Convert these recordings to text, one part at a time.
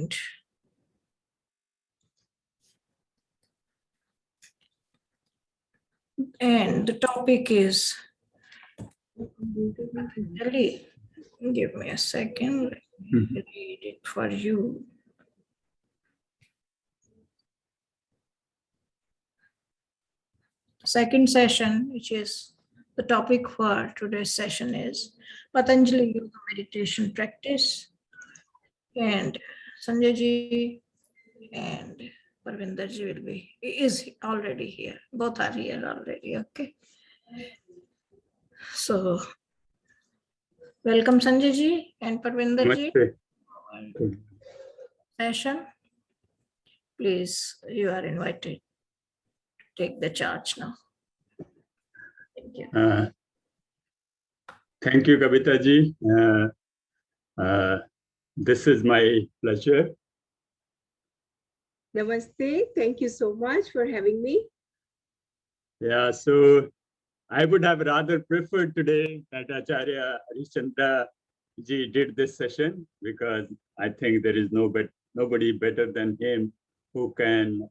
mind. And the topic is, Patanjali, give me a second, let me read it for you. Second session, which is the topic for today's session, is Patanjali Yoga Meditation Practice. And Sanjay ji and Parwinder ji is already here. Both are here already, okay? So, welcome Sanjay ji and Parwinder ji. Session. Please, you are invited to take the charge now. Thank you. Thank you, Kavita ji. This is my pleasure. Namaste. Thank you so much for having me. Yeah, so I would have rather preferred today that Acharya Harishchandra ji did this session, because I think there is nobody better than him who can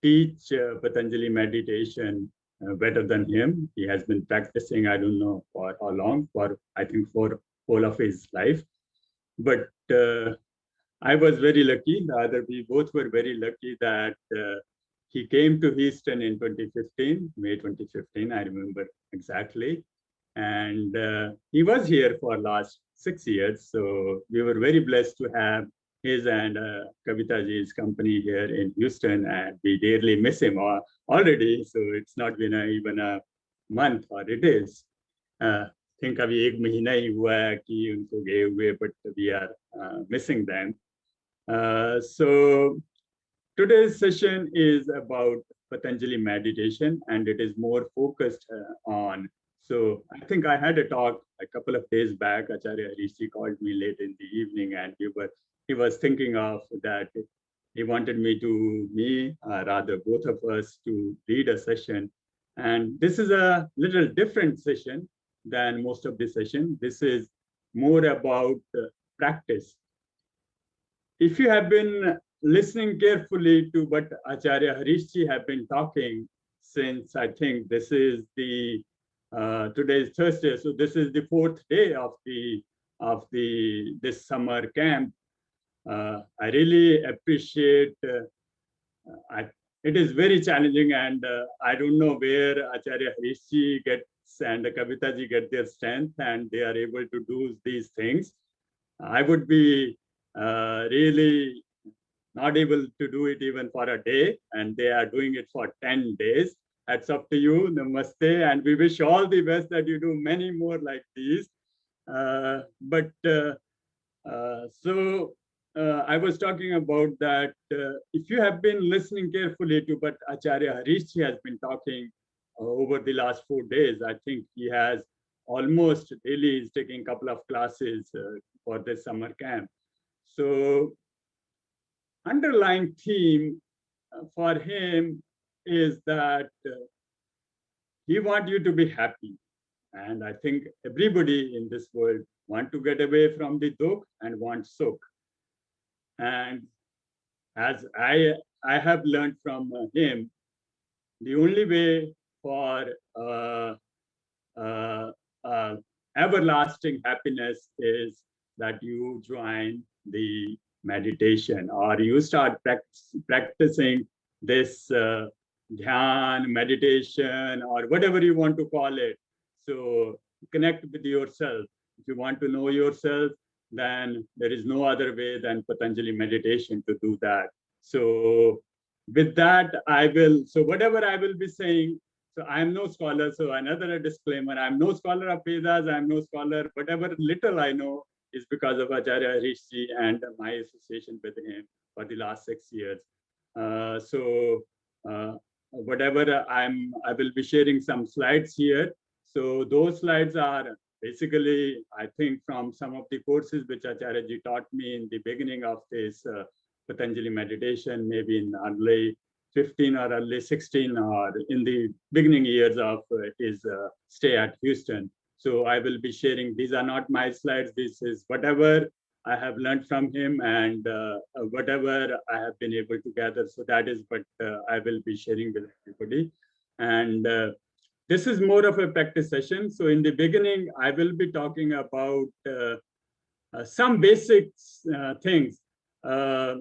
teach Patanjali meditation better than him. He has been practicing, I don't know for how long, I think for whole of his life. But I was very lucky, we both were very lucky that he came to Houston in 2015, May 2015, I remember exactly. And he was here for last 6 years. So we were very blessed to have his and Kavita ji's company here in Houston, and we dearly miss him already. So it's not been even a month, or it is. I think अभी 1 महीना ही हुआ है कि उनको गए हुए, but we are missing them. So today's session is about Patanjali meditation, and it is more focused on. So I think I had a talk a couple of days back. Acharya Harishi called me late in the evening, and he was thinking of that. He wanted me, rather both of us, to lead a session. And this is a little different session than most of the session. This is more about practice. If you have been listening carefully to what Acharya Harishi have been talking since, I think this is the today is Thursday, so this is the 4th day of this summer camp. I really appreciate. It is very challenging, and I don't know where Acharya Harishi gets and Kavita ji get their strength, and they are able to do these things. I would be really not able to do it even for a day, and they are doing it for 10 days. That's up to you. Namaste, and we wish all the best that you do many more like these. I was talking about that if you have been listening carefully to what Acharya Harishi has been talking over the last 4 days, I think he has almost daily is taking a couple of classes for this summer camp. So underlying theme for him is that he wants you to be happy. And I think everybody in this world want to get away from the dukh and want sukh. And as I have learned from him, the only way for everlasting happiness is that you join the meditation, or you start practicing this dhyan, meditation, or whatever you want to call it. So connect with yourself. If you want to know yourself, then there is no other way than Patanjali meditation to do that. So with that, so whatever I will be saying, so I am no scholar, so another disclaimer, I am no scholar of Vedas, I am no scholar, whatever little I know is because of Acharya Harishi and my association with him for the last 6 years. Whatever I will be sharing some slides here. So those slides are basically, I think, from some of the courses which Acharya ji taught me in the beginning of this Patanjali meditation, maybe in early 15 or early 16, or in the beginning years of his stay at Houston. So I will be sharing, these are not my slides, this is whatever I have learned from him, and whatever I have been able to gather. So that is what I will be sharing with everybody. And this is more of a practice session. So in the beginning, I will be talking about some basic things. I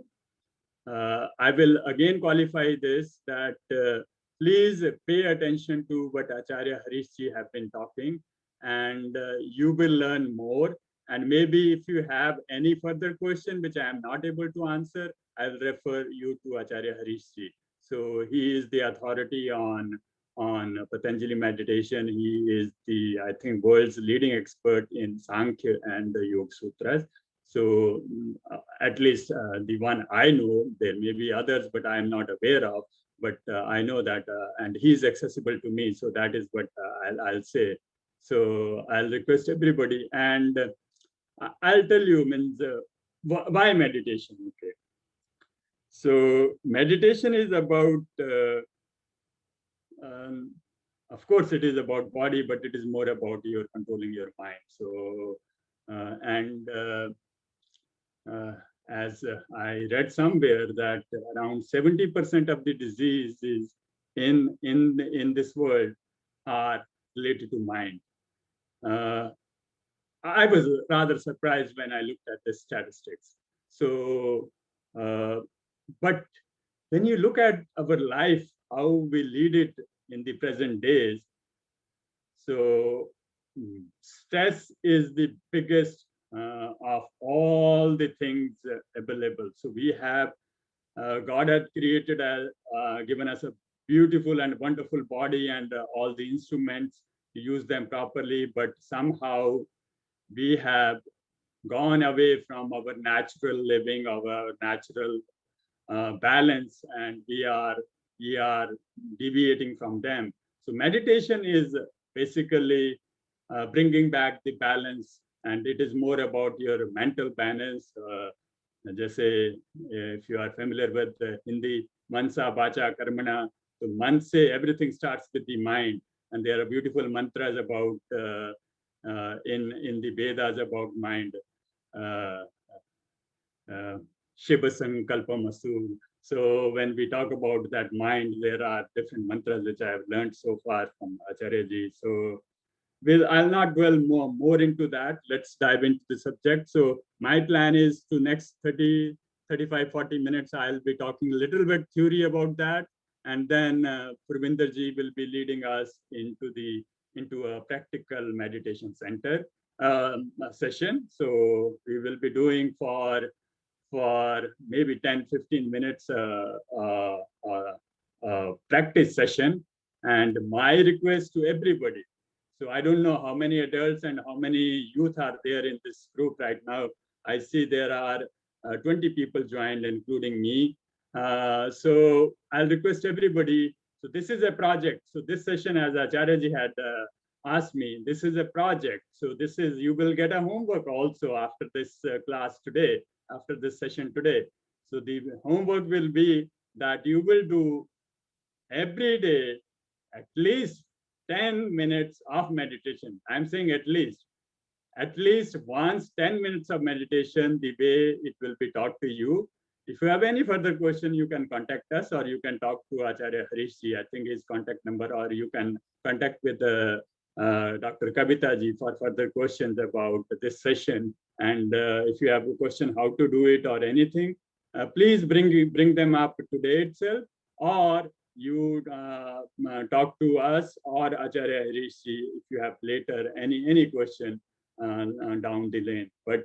will again qualify this that please pay attention to what Acharya Harishji have been talking, and you will learn more. And maybe if you have any further question which I am not able to answer, I'll refer you to Acharya Harishji. So he is the authority on Patanjali meditation. He is the, I think, world's leading expert in Sankhya and the Yoga Sutras. So at least the one I know, there may be others, but I am not aware of. But I know that, and he's accessible to me. So that is what I'll say. So I'll request everybody, and I'll tell you, means why meditation. Okay. So meditation is about, of course, it is about body, but it is more about your controlling your mind. So as I read somewhere that around 70% of the diseases in this world are related to mind. I was rather surprised when I looked at the statistics. So, but when you look at our life, how we lead it in the present days, so stress is the biggest of all the things available. So we have, God had created, given us a beautiful and wonderful body and all the instruments to use them properly, but somehow we have gone away from our natural living, our natural balance, and we are deviating from them. So meditation is basically bringing back the balance, and it is more about your mental balance. Just say, if you are familiar with Hindi, mansa, vacha, karmana, so man se, everything starts with the mind, and there are beautiful mantras about in the Vedas about mind. Shiva Sankalpamasu. So when we talk about that mind, there are different mantras which I have learned so far from Acharya ji. So I'll not dwell more into that. Let's dive into the subject. So my plan is to next 30, 35, 40 minutes, I'll be talking a little bit theory about that. And then Parwinder ji will be leading us into a practical meditation center session. So we will be doing for maybe 10, 15 minutes practice session. And my request to everybody, so I don't know how many adults and how many youth are there in this group right now. I see there are 20 people joined, including me. So I'll request everybody. So this is a project. So this session, as Acharya ji had asked me, this is a project. So this is, you will get a homework also after this class today, after this session today. So the homework will be that you will do every day at least 10 minutes of meditation. I'm saying at least once 10 minutes of meditation, the way it will be taught to you. If you have any further question, you can contact us, or you can talk to Acharya Harishji, I think his contact number, or you can contact with Dr. Kavita ji for further questions about this session. And if you have a question how to do it or anything, please bring them up today itself, or you talk to us or Acharya Harishji if you have later any question down the lane. But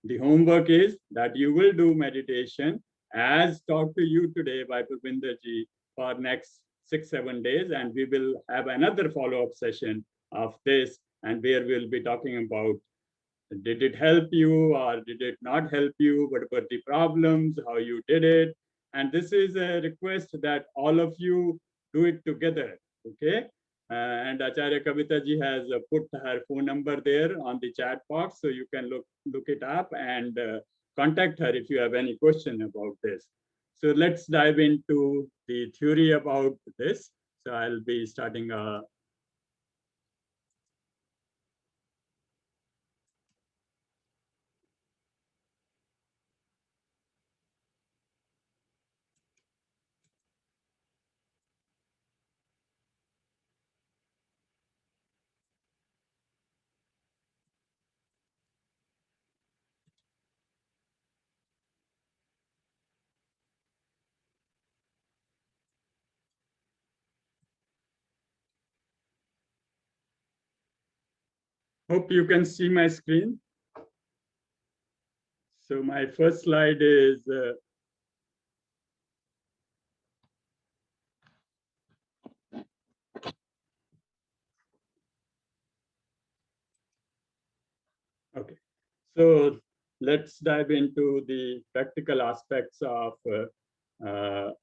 the homework is that you will do meditation as taught to you today by Parwinder ji for next 6-7 days, and we will have another follow-up session of this, and where we'll be talking about, did it help you or did it not help you? What were the problems? How you did it? And this is a request that all of you do it together, okay? And Acharya Kavita ji has put her phone number there on the chat box, so you can look it up and contact her if you have any question about this. So let's dive into the theory about this. So I'll be starting Hope you can see my screen. So my first slide is okay. So let's dive into the practical aspects of, or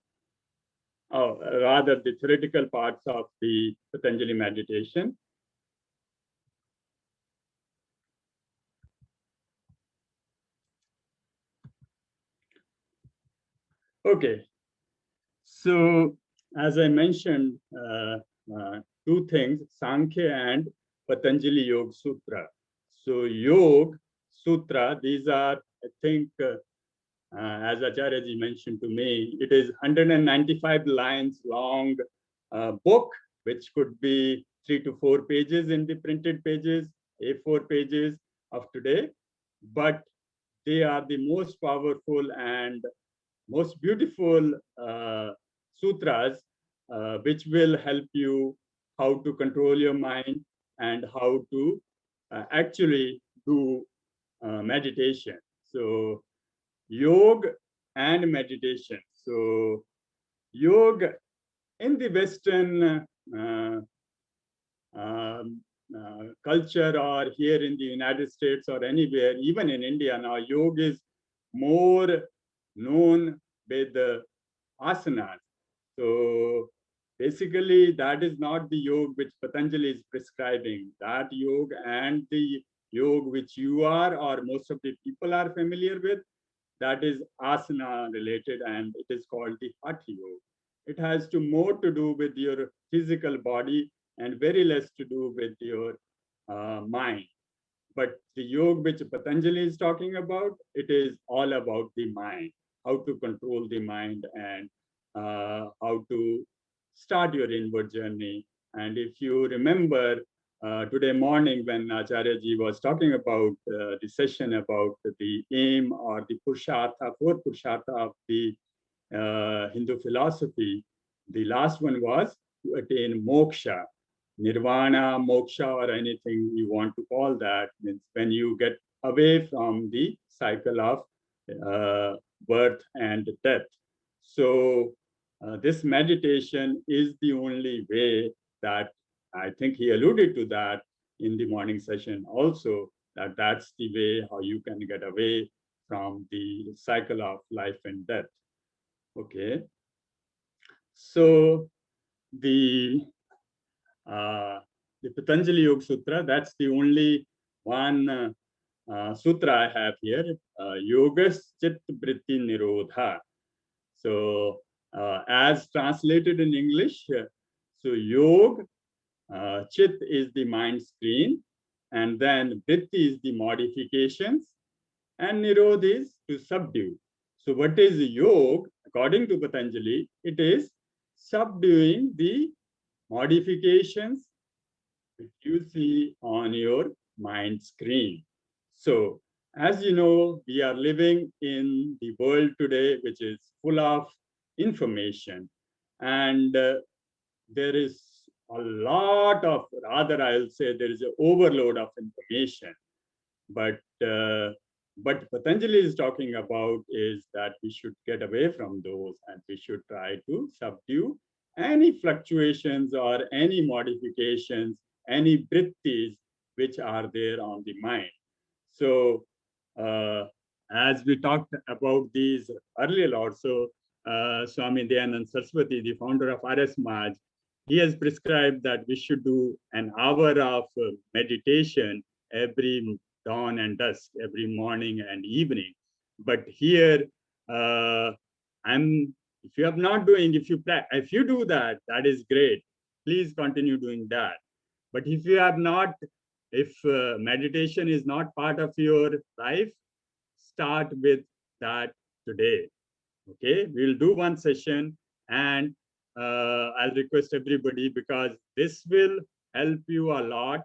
rather the theoretical parts of the Patanjali meditation. Okay, so as I mentioned, two things, Sankhya and Patanjali Yoga Sutra. So Yoga Sutra, these are, I think, as Acharyaji mentioned to me, it is 195 lines long book, which could be 3 to 4 pages in the printed pages, A4 pages of today, but they are the most powerful and most beautiful sutras, which will help you how to control your mind and how to actually do meditation. So yoga and meditation. So yoga in the Western culture, or here in the United States or anywhere, even in India now, yoga is more known with the asanas. So basically, that is not the yoga which Patanjali is prescribing. That yoga and the yoga which you are or most of the people are familiar with, that is asana related, and it is called the Hatha Yoga. It has more to do with your physical body and very less to do with your mind. But the yoga which Patanjali is talking about, it is all about the mind, how to control the mind and how to start your inward journey. And if you remember today morning when Acharya ji was talking about the session about the aim or the Purushartha, four Purushartha of the Hindu philosophy, the last one was to attain moksha. Nirvana, moksha, or anything you want to call that, means when you get away from the cycle of birth and death. So this meditation is the only way that, I think he alluded to that in the morning session also, that that's the way how you can get away from the cycle of life and death. Okay. So the Patanjali Yoga Sutra, that's the only one sutra I have here, Yogas Chit Vritti Nirodha. So as translated in English, so Yoga, Chit is the mind screen, and then Vritti is the modifications, and Nirodha is to subdue. So what is yoga? According to Patanjali, it is subduing the modifications which you see on your mind screen. So as you know, we are living in the world today, which is full of information, and there is a lot of, rather I'll say there is an overload of information. But what Patanjali is talking about is that we should get away from those and we should try to subdue any fluctuations or any modifications, any vrittis which are there on the mind. So as we talked about these earlier also, Swami Dayanand Saraswati, the founder of RS Maj, he has prescribed that we should do an hour of meditation every dawn and dusk, every morning and evening. But here, if you are not doing, if you do that, that is great. Please continue doing that. But if you have not, if meditation is not part of your life, start with that today. Okay, we'll do one session, and I'll request everybody, because this will help you a lot.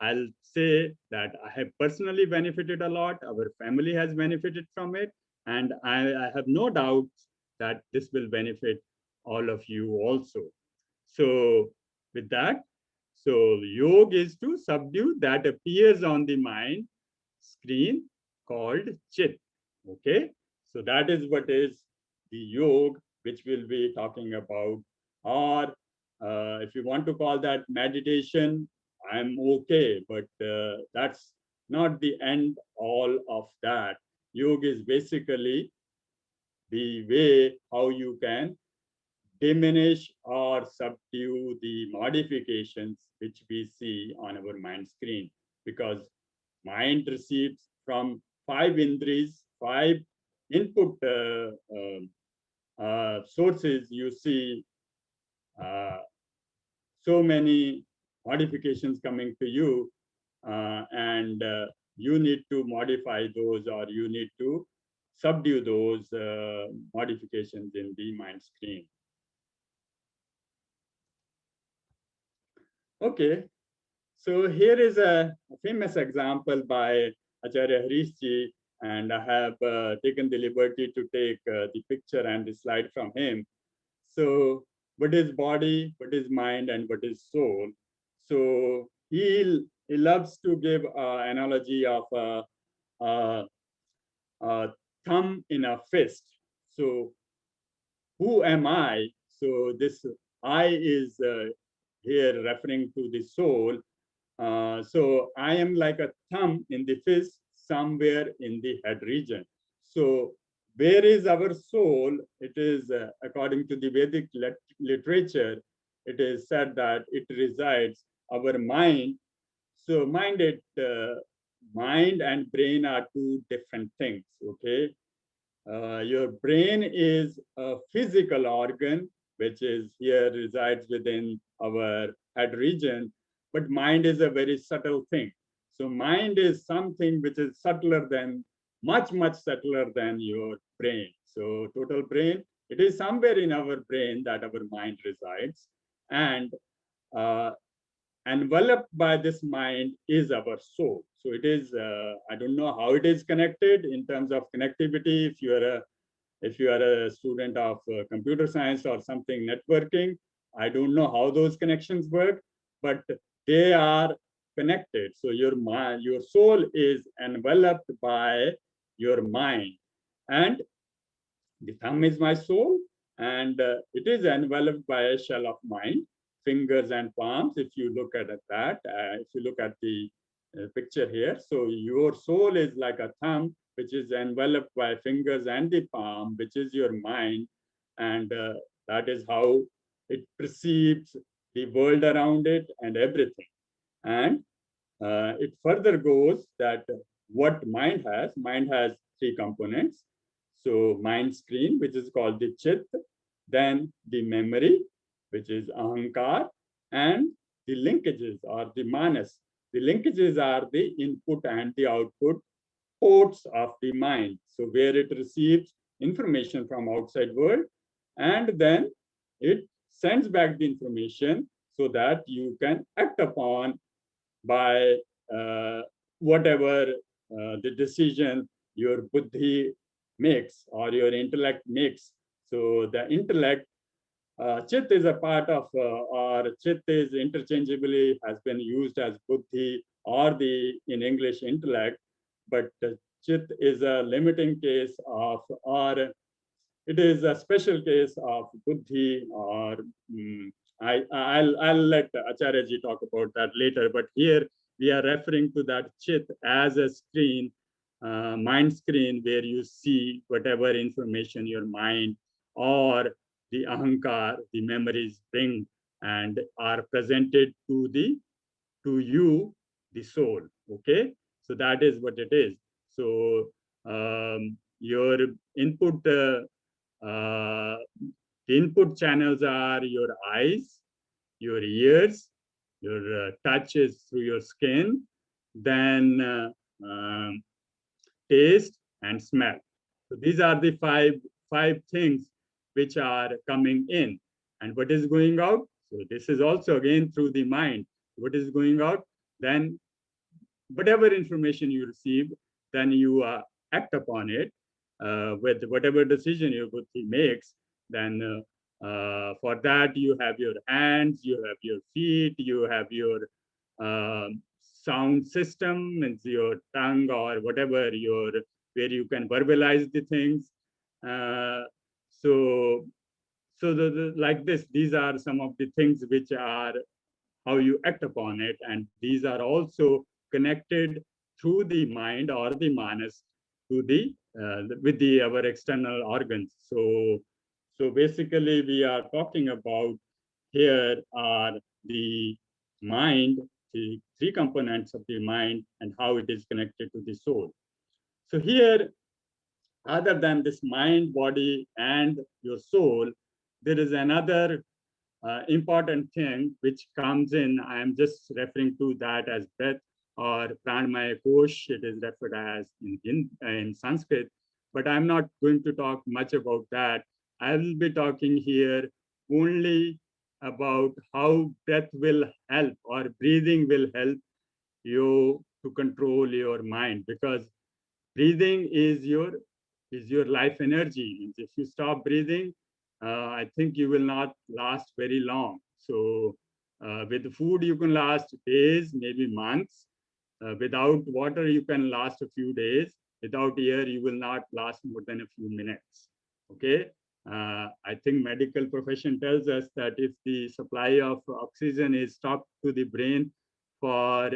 I'll say that I have personally benefited a lot. Our family has benefited from it. And I have no doubts that this will benefit all of you also. So with that, So yoga is to subdue that appears on the mind screen called chit. Okay, so that is what is the yoga which we'll be talking about. Or if you want to call that meditation, I'm okay, but that's not the end all of that. Yoga is basically the way how you can diminish or subdue the modifications which we see on our mind screen, because mind receives from five indris, five input sources. You see so many modifications coming to you, and you need to modify those, or you need to subdue those modifications in the mind screen. Okay, so here is a famous example by Acharya Harishji, and I have taken the liberty to take the picture and the slide from him. So what is body, what is mind, and what is soul? So he loves to give an analogy of a thumb in a fist. So who am I? So this I is here referring to the soul. So I am like a thumb in the fist somewhere in the head region. So where is our soul? It is, according to the Vedic literature, it is said that it resides, our mind. So mind and brain are two different things, okay? Your brain is a physical organ, which is here resides within our head region, but mind is a very subtle thing. So mind is something which is subtler than, much subtler than your brain. So total brain, it is somewhere in our brain that our mind resides, and enveloped by this mind is our soul. So it is, I don't know how it is connected in terms of connectivity. If you are a student of computer science or something networking, I don't know how those connections work, but they are connected. So your mind, your soul is enveloped by your mind, and the thumb is my soul, and it is enveloped by a shell of mind, fingers and palms. If you look at that, if you look at the picture here, so your soul is like a thumb, which is enveloped by fingers and the palm, which is your mind, and that is how it perceives the world around it and everything. And it further goes that what mind has three components. So mind screen, which is called the chit, then the memory, which is ahankar, and the linkages or the manas. The linkages are the input and the output ports of the mind. So where it receives information from outside world, and then it sends back the information so that you can act upon by whatever the decision your buddhi makes or your intellect makes. So the intellect, chit is a part of, or chit is interchangeably has been used as buddhi or the in English intellect, but chit is a limiting case of, or it is a special case of buddhi, or I'll let Acharya ji talk about that later. But here we are referring to that chit as a screen, mind screen, where you see whatever information your mind or the ahankar, the memories bring and are presented to you, the soul. Okay, so that is what it is. So your input. The input channels are your eyes, your ears, your touch is through your skin, then taste and smell. So these are the five things which are coming in. And what is going out? So this is also again through the mind. What is going out? Then whatever information you receive, then you act upon it with whatever decision your buddhi makes. Then For that, you have your hands, you have your feet, you have your sound system, means your tongue or whatever, where you can verbalize the things. Uh, so like this, these are some of the things which are how you act upon it, and these are also connected through the mind or the manas to the with the our external organs. So basically we are talking about here are the mind, the three components of the mind and how it is connected to the soul. So here, other than this mind, body, and your soul, there is another important thing which comes in. I am just referring to that as breath or pranamaya kosh. It is referred as in Sanskrit, but I'm not going to talk much about that. I will be talking here only about how breath will help or breathing will help you to control your mind, because breathing is your life energy. If you stop breathing, I think you will not last very long. So with food you can last days, maybe months. Without water you can last a few days. Without air you will not last more than a few minutes. Okay. I think medical profession tells us that if the supply of oxygen is stopped to the brain for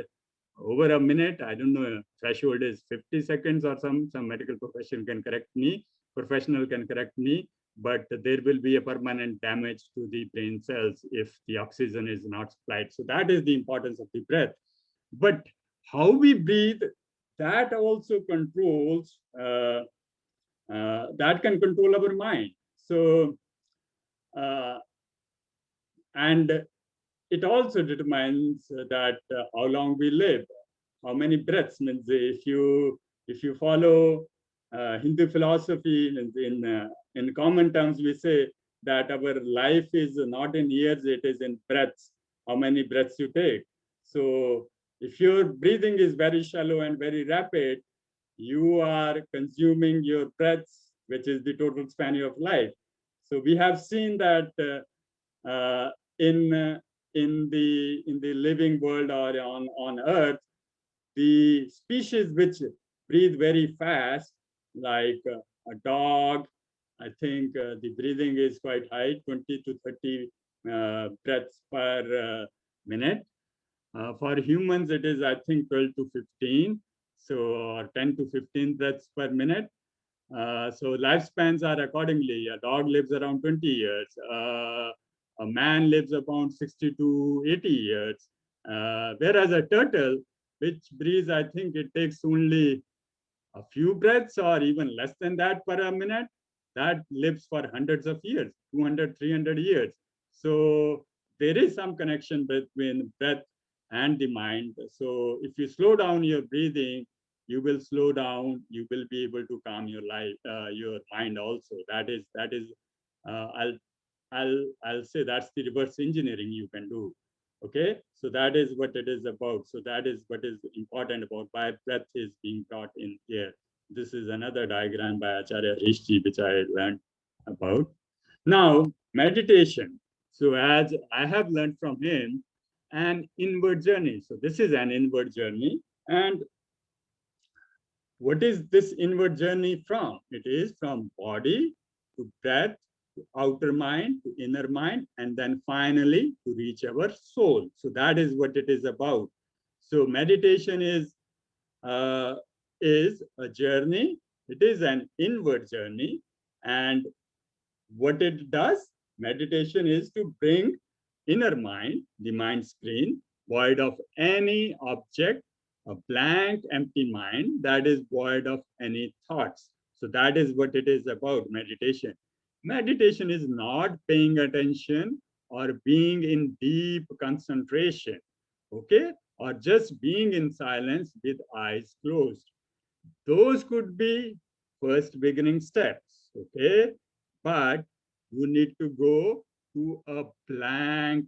over a minute, I don't know, threshold is 50 seconds or some medical professional can correct me, but there will be a permanent damage to the brain cells if the oxygen is not supplied. So that is the importance of the breath. But how we breathe, that also controls, that can control our mind. So, and it also determines that how long we live, how many breaths. Means if you follow Hindu philosophy, in common terms we say that our life is not in years, it is in breaths, how many breaths you take. So if your breathing is very shallow and very rapid, you are consuming your breaths, which is the total span of life. So we have seen that uh, in in the living world or on earth, the species which breathe very fast, like a dog, I think the breathing is quite high, 20 to 30 breaths per minute. For humans it is, I think, 12 to 15, so or 10 to 15 breaths per minute. So lifespans are accordingly. A dog lives around 20 years. A man lives about 60 to 80 years. Whereas a turtle, which breathes, I think it takes only a few breaths or even less than that per a minute, that lives for hundreds of years, 200, 300 years. So there is some connection between breath and the mind. So if you slow down your breathing, you will slow down, you will be able to calm your life, your mind also. That is I'll say that's the reverse engineering you can do. Okay, so that is what it is about. So that is what is important about why breath is being taught in here. This is another diagram by Acharya Harishchandra, which I learned about. Now, meditation. So as I have learned from him, an inward journey. So this is an inward journey. And what is this inward journey from? It is from body to breath, to outer mind, to inner mind, and then finally to reach our soul. So that is what it is about. So meditation is a journey. It is an inward journey. And what it does, meditation is to bring inner mind, the mind screen, void of any object, a blank, empty mind that is void of any thoughts. So that is what it is about, meditation. Meditation is not paying attention or being in deep concentration, okay? Or just being in silence with eyes closed. Those could be first beginning steps, okay? But you need to go to a blank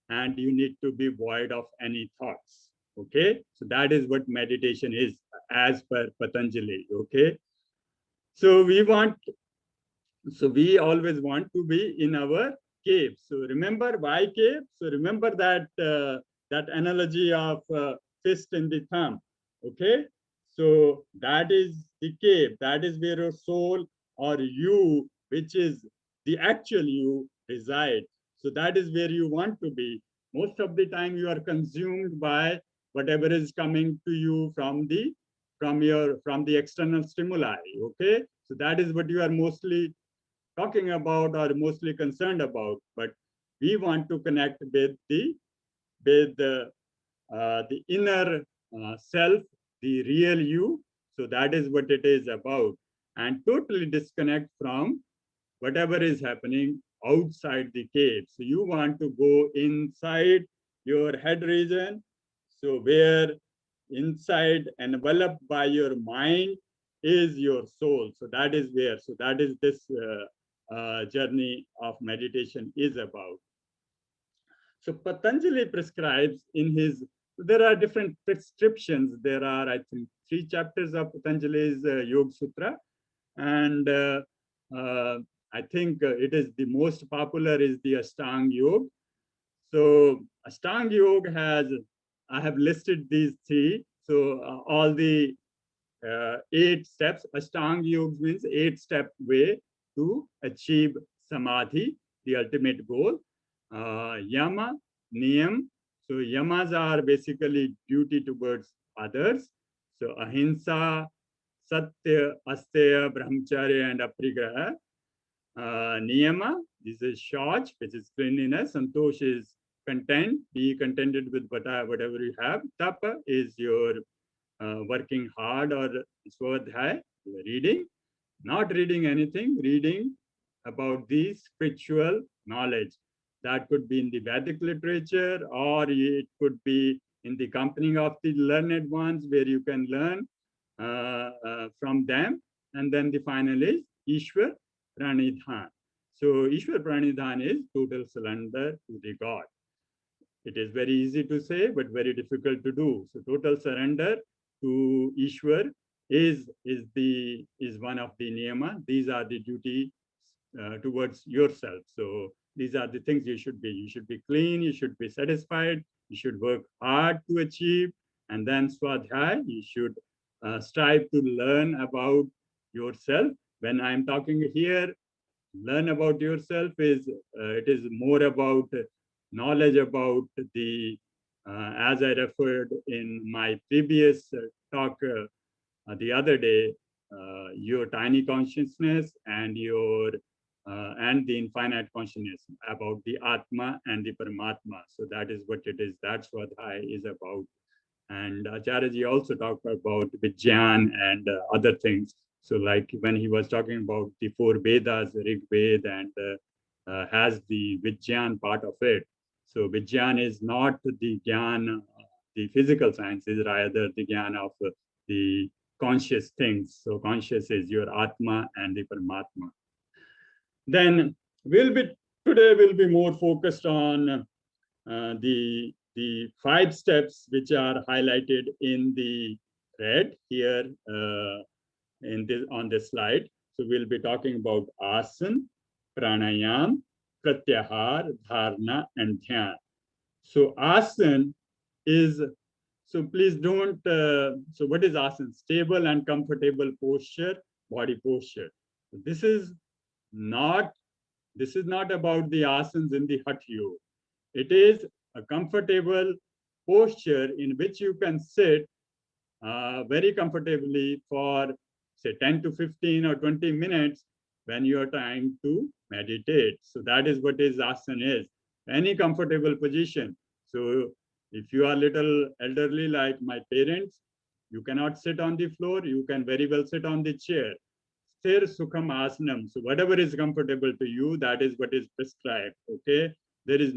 and you need to be void of any thoughts, okay? So that is what meditation is as per Patanjali, okay? So we want So we always want to be in our cave. So remember why cave? So remember that that analogy of fist in the thumb. Okay, so that is the cave. That is where your soul or you, which is the actual you, reside. So that is where you want to be. Most of the time, you are consumed by whatever is coming to you from the external stimuli. Okay, so that is what you are mostly talking about or mostly concerned about, but we want to connect with the inner self, the real you. So that is what it is about, and totally disconnect from whatever is happening outside the cave. So you want to go inside your head region, so where inside, enveloped by your mind, is your soul. So that is where. So that is this journey of meditation is about. So Patanjali prescribes in his, there are different prescriptions. There are, I think, 3 chapters of Patanjali's Yoga Sutra. And I think it is the most popular is the Ashtanga Yoga. So Ashtanga Yoga has, I have listed these 3. So all the 8 steps. Ashtanga Yoga means 8-step way to achieve samadhi, the ultimate goal. Yama, niyam. So yamas are basically duty towards others. So ahimsa, satya, asteya, brahmacharya, and aprigraha. Niyama, this is shauch, which is cleanliness. Santosh is content, be contented with whatever you have. Tapa is your working hard, or swadhyay, reading, not reading anything, reading about the spiritual knowledge. That could be in the Vedic literature, or it could be in the company of the learned ones where you can learn from them. And then the final is Ishwar Pranidhan. So Ishwar Pranidhan is total surrender to the God. It is very easy to say, but very difficult to do. So total surrender to Ishwar is one of the niyama. These are the duty towards yourself. So these are the things you should be. You should be clean. You should be satisfied. You should work hard to achieve. And then swadhyay, you should strive to learn about yourself. When I'm talking here, learn about yourself is it is more about knowledge about the as I referred in my previous talk the other day, your tiny consciousness and your and the infinite consciousness, about the Atma and the Paramatma. So that is what it is. That's what I is about. And Acharyaji also talked about Vijnan and other things. So like when he was talking about the 4 Vedas, Rig Ved, and has the Vijnan part of it. So Vijnan is not the Gyan, the physical sciences, rather the Gyan of the conscious things. So conscious is your Atma and the Paramatma. Then today we'll be more focused on the 5 steps which are highlighted in the red here on this slide. So we'll be talking about asana, pranayam, pratyahar, dharana, and dhyan. So asana is, so please don't, so what is asana? Stable and comfortable posture, body posture. This is not about the asanas in the Hatha Yoga. It is a comfortable posture in which you can sit very comfortably for say 10 to 15 or 20 minutes when you are trying to meditate. So that is what is asana is, any comfortable position. So if you are little elderly like my parents, you cannot sit on the floor, you can very well sit on the chair. Sthir Sukham Asanam. So whatever is comfortable to you, that is what is prescribed. Okay. There is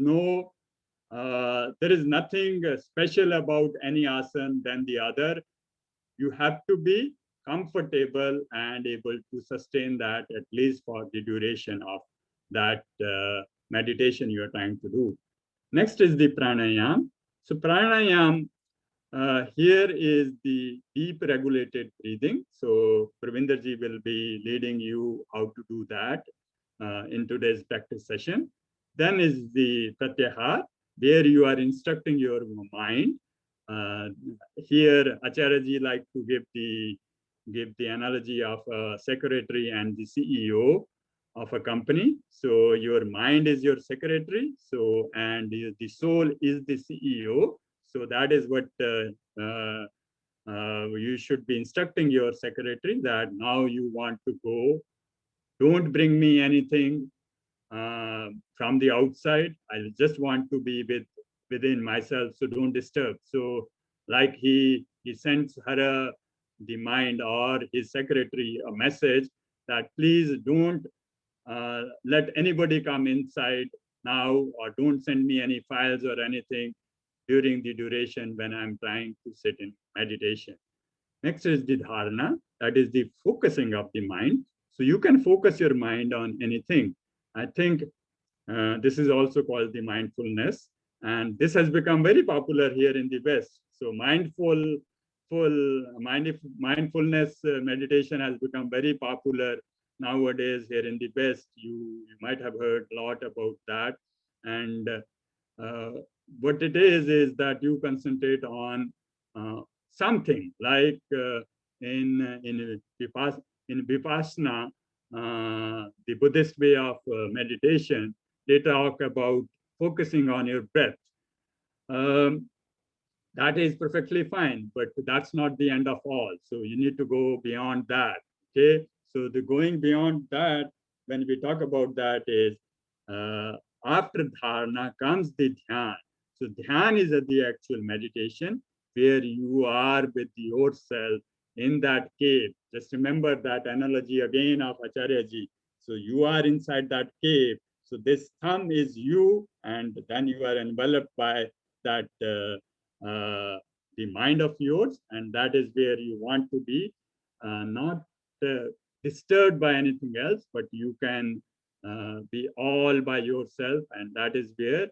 nothing special about any asana than the other. You have to be comfortable and able to sustain that at least for the duration of that meditation you are trying to do. Next is the pranayam. So pranayam, here is the deep regulated breathing. So Parwinder ji will be leading you how to do that in today's practice session. Then is the pratyahar, where you are instructing your mind. Here, Acharya-ji like to give the analogy of a secretary and the CEO of a company. So your mind is your secretary. So and the soul is the CEO. So that is what you should be instructing your secretary, that now you want to go. Don't bring me anything from the outside. I just want to be within myself. So don't disturb. So like he sends her the mind or his secretary a message that please don't let anybody come inside now, or don't send me any files or anything during the duration when I'm trying to sit in meditation. Next is the dharana, that is the focusing of the mind. So you can focus your mind on anything. I think this is also called the mindfulness, and this has become very popular here in the West. So mindfulness meditation has become very popular nowadays here in the West. You might have heard a lot about that. And what it is that you concentrate on something like in Vipassana, the Buddhist way of meditation, they talk about focusing on your breath. That is perfectly fine, but that's not the end of all. So you need to go beyond that. Okay, so the going beyond that, when we talk about that, is after dharana comes the dhyan. So dhyan is the actual meditation where you are with yourself in that cave. Just remember that analogy again of Acharya-ji. So you are inside that cave. So this thumb is you, and then you are enveloped by that the mind of yours, and that is where you want to be, not disturbed by anything else, but you can be all by yourself. And that is where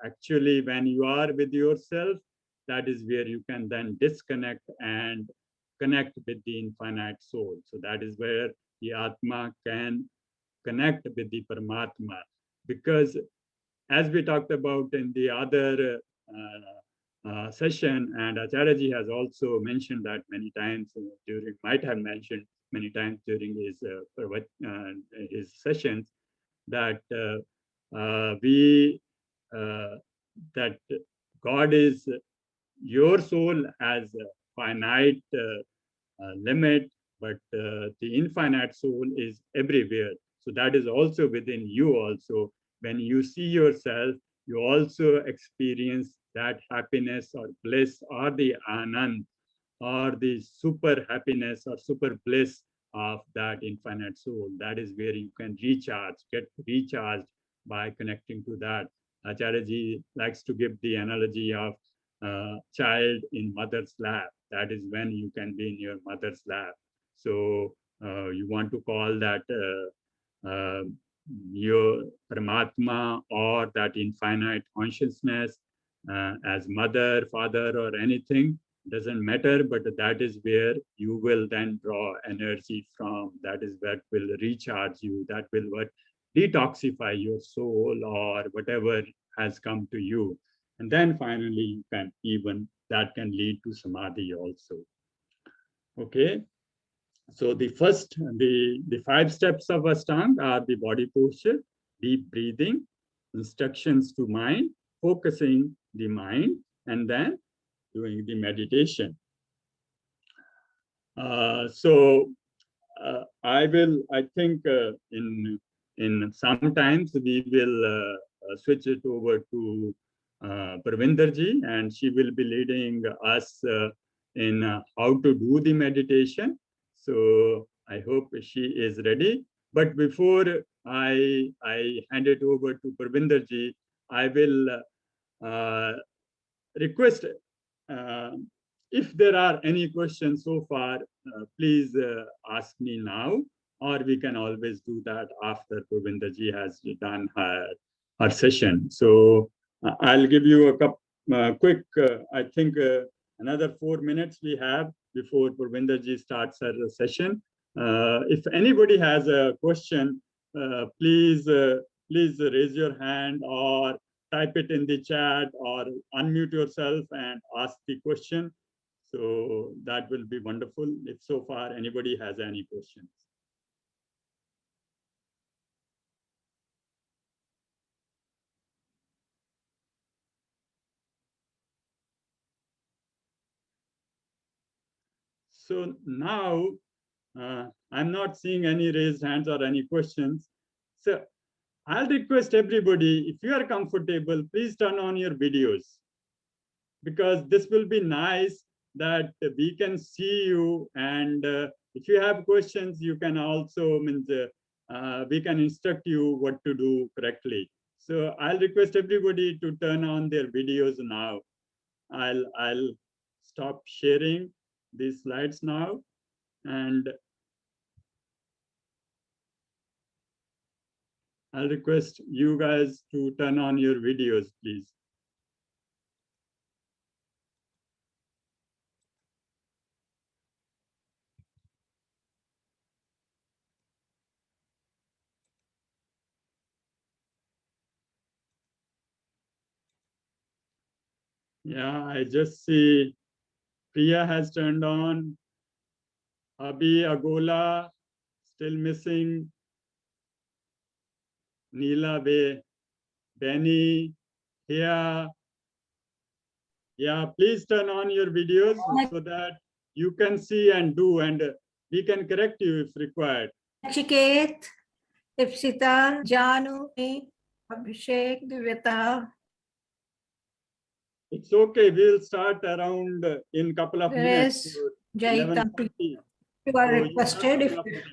actually, when you are with yourself, that is where you can then disconnect and connect with the infinite soul. So that is where the Atma can connect with the Paramatma. Because as we talked about in the other session, and Acharya-ji has also mentioned that many times might have mentioned many times during his sessions, that that God is, your soul has a finite limit, but the infinite soul is everywhere. So that is also within you also. When you see yourself, you also experience that happiness or bliss or the anand or the super happiness or super bliss of that infinite soul. That is where you can get recharged by connecting to that. Acharya-ji likes to give the analogy of child in mother's lap. That is when you can be in your mother's lap. So you want to call that your Paramatma or that infinite consciousness as mother, father, or anything, doesn't matter, but that is where you will then draw energy from. That is what will recharge you. That will what detoxify your soul or whatever has come to you. And then finally, you can even, that can lead to samadhi also. Okay. So the first, the 5 steps of Ashtanga are the body posture, deep breathing, instructions to mind, focusing the mind, and then doing the meditation. I think in sometimes we will switch it over to Parwinder ji, and she will be leading us in how to do the meditation. So I hope she is ready. But before I hand it over to Parwinder ji, I will request if there are any questions so far, please ask me now, or we can always do that after Parwinder ji has done her session. So I'll give you a quick, I think another 4 minutes we have before Parwinder ji starts her session. If anybody has a question, please raise your hand or type it in the chat or unmute yourself and ask the question. So that will be wonderful if so far anybody has any questions. So now I'm not seeing any raised hands or any questions. So I'll request everybody, if you are comfortable, please turn on your videos, because this will be nice that we can see you, and if you have questions, you can also we can instruct you what to do correctly. So I'll request everybody to turn on their videos now. I'll stop sharing these slides now, and I'll request you guys to turn on your videos, please. Yeah, I just see Priya has turned on. Abhi, Agola, still missing. Neela, Benny, here. Yeah, please turn on your videos so that you can see and do, and we can correct you if required. Chiket, Ipsita, Janu, Abhishek, Divita. It's okay. We'll start around in a couple of minutes. Jaita, 11:40. you are So you have requested. a If couple of minutes.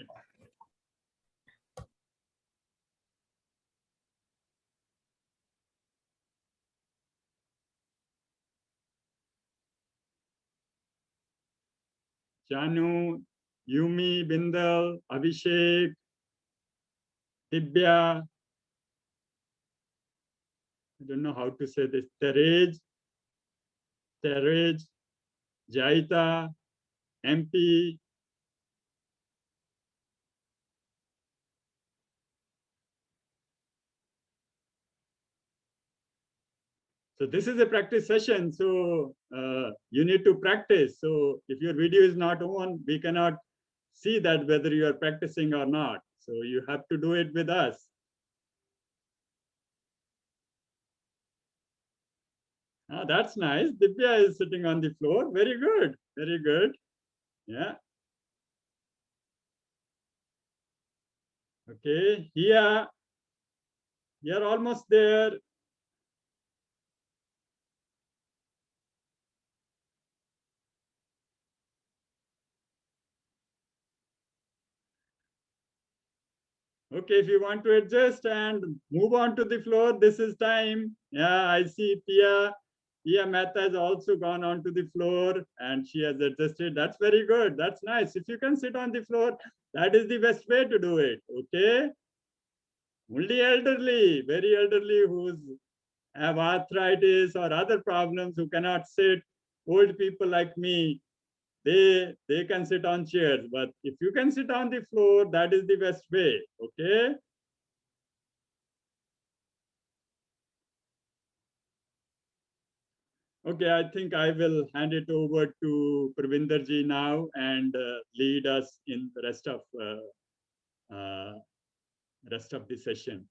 Janu, Yumi, Bindal, Abhishek, Dibya, I don't know how to say this, Terej, Jaita, MP. So this is a practice session. So you need to practice. So if your video is not on, we cannot see that whether you are practicing or not. So you have to do it with us. Ah, that's nice. Divya is sitting on the floor. Very good. Very good. Yeah. Okay. Here, you're almost there. Okay, if you want to adjust and move on to the floor, this is time. Yeah, I see Pia Mehta has also gone on to the floor and she has adjusted. That's very good. That's nice. If you can sit on the floor, that is the best way to do it. Okay. Only elderly, very elderly who's have arthritis or other problems who cannot sit, old people like me, they can sit on chairs, but if you can sit on the floor, that is the best way. Okay. Okay, I think I will hand it over to Parwinder ji now and lead us in the rest of the session.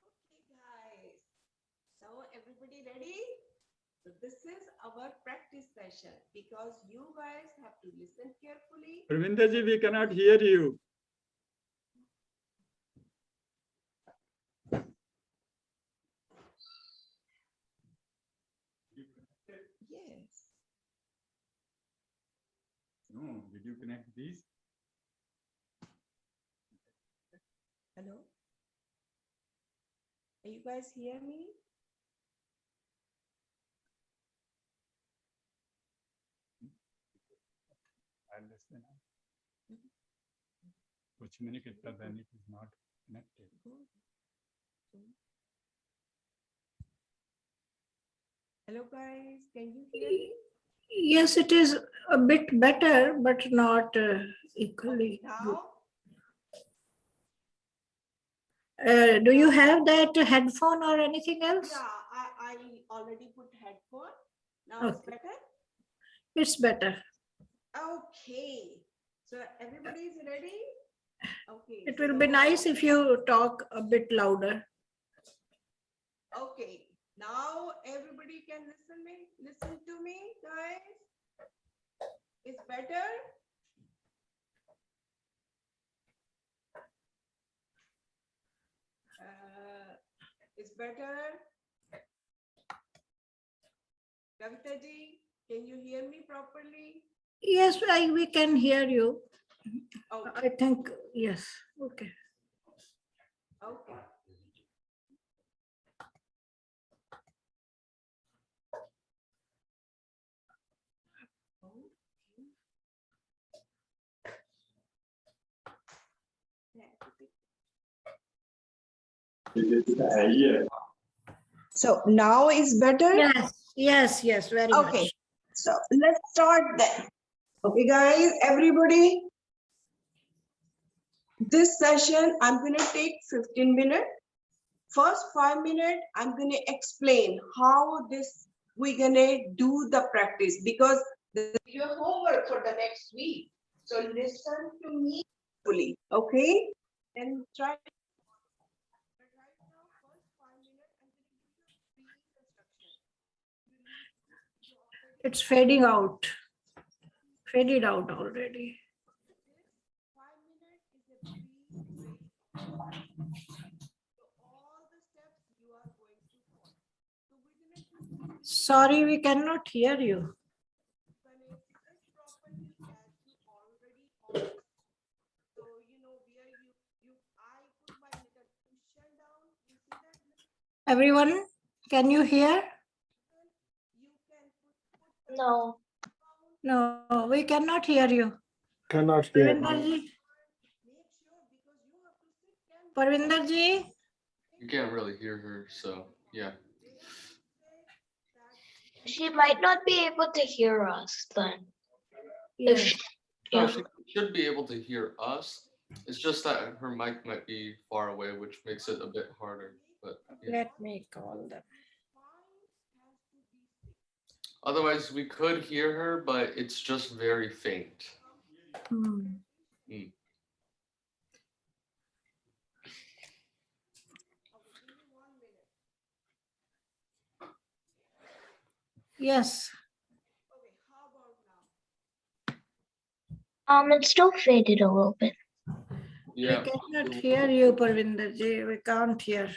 Okay, guys. So everybody ready? So this is our practice session because you guys have to listen carefully. Parwinder ji, we cannot hear you. Yes. No, did you connect these? Hello? Can you guys hear me? I'll listen. Kuch minute then it is not connected. Hello guys, can you hear me? Yes, it is a bit better, but not equally good. Now, Do you have that headphone or anything else? yeah, I already put headphone. Now it's Okay. better. It's better. Okay. So everybody is ready? Okay. It so will be nice if you talk a bit louder. Okay. Now everybody can listen to me, guys. It's better. It's better. Kavita ji, can you hear me properly? Yes, we can hear you. Okay. I think, yes. Okay. Okay. So now is better? Yes, very Okay. much. So let's start then. Okay, guys, everybody. This session, I'm going to take 15 minutes. First 5 minutes, I'm going to explain how we're going to do the practice because this is your homework for the next week. So listen to me fully, okay? And try. But right now, first 5 minutes, I'm going to give you a brief instruction. It's fading out. Faded out already. This 5 minutes is a brief, so all the steps you are going to follow. So we're going to do Sorry, we cannot hear you. Connect it properly as you already understood. So you know where I put my little cushion down. You see that? Everyone, can you hear? You can put No. No, we cannot hear you. Cannot hear. Parwinder ji? make sure because you have to sit 10 Parwinder ji? You can't really hear her, so yeah. She might not be able to hear us then. Yes. If No, yeah. she should be able to hear us. It's just that her mic might be far away, which makes it a bit harder. But yeah. Let me call them. Otherwise, we could hear her, but it's just very faint. Hmm. Mm. Yes. Okay, how about now? It's still faded a little bit. Yeah. We cannot hear you, Parwinder ji. We can't hear.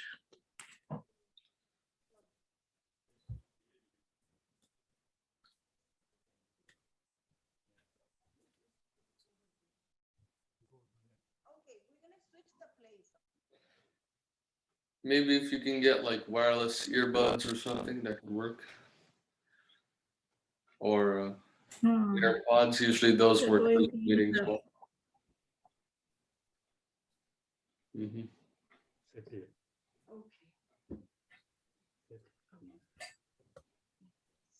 Okay, we're gonna switch the place. Maybe if you can get like wireless earbuds or something, that could work. Or AirPods, usually those We're work for going the to use meetings the- well. Mm-hmm. Okay.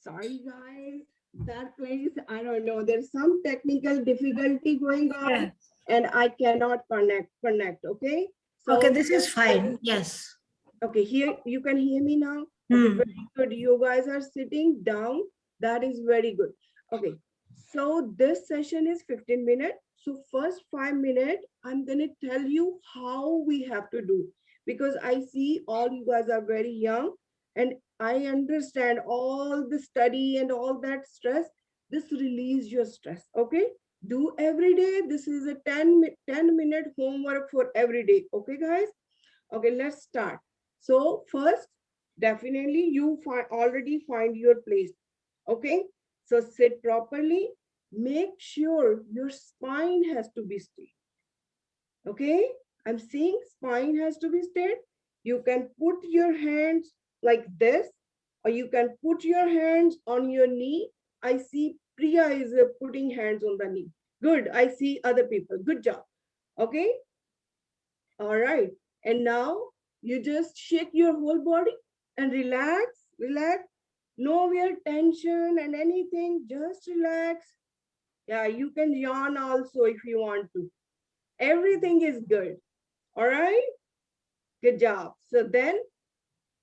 Sorry, guys. That place, I don't know. There's some technical difficulty going on, Yeah. and I cannot connect. Okay. So Okay, this is fine. Yes. okay, here you can hear me now. Hmm. Okay, very good. You guys are sitting down. That is very good. Okay, so this session is 15 minutes. So first 5 minutes, I'm gonna tell you how we have to do because I see all you guys are very young and I understand all the study and all that stress. This release your stress. Okay, do every day. This is a 10-minute homework for every day. Okay, guys. Okay, let's start. So first, definitely you already find your place. Okay, so sit properly. Make sure your spine has to be straight. Okay, I'm saying spine has to be straight. You can put your hands like this, or you can put your hands on your knee. I see Priya is putting hands on the knee. Good, I see other people. Good job. Okay, all right. And now you just shake your whole body and relax, relax. nowhere tension and anything, just relax. Yeah, you can yawn also if you want to. Everything is good. All right, good job. So then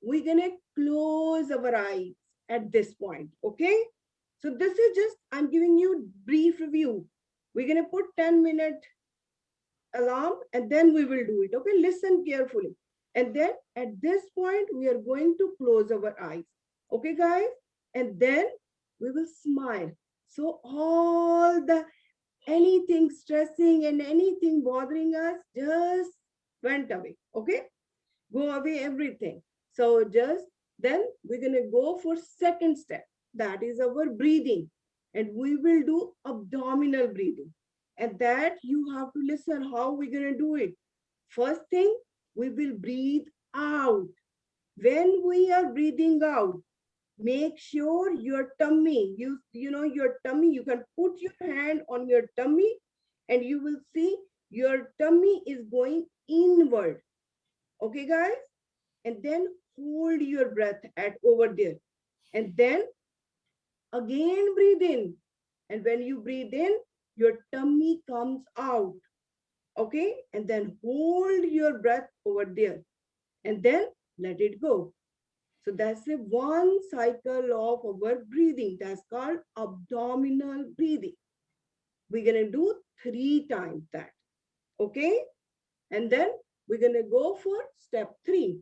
we're gonna close our eyes at this point. Okay, so this is just, I'm giving you brief review. We're gonna put 10-minute alarm and then we will do it. Okay, listen carefully. And then at this point, we are going to close our eyes. Okay, guys? And then we will smile. So all the anything stressing and anything bothering us just went away. Okay? Go away everything. So just then we're going to go for second step. That is our breathing. And we will do abdominal breathing. And that you have to listen how we're going to do it. First thing, we will breathe out. When we are breathing out, make sure your tummy, you know your tummy, you can put your hand on your tummy and you will see your tummy is going inward. Okay, guys? And then hold your breath at over there. And then again breathe in. And when you breathe in, your tummy comes out. Okay? And then hold your breath over there. And then let it go. So that's a one cycle of our breathing. That's called abdominal breathing. We're going to do 3 times that. Okay? And then we're going to go for step 3.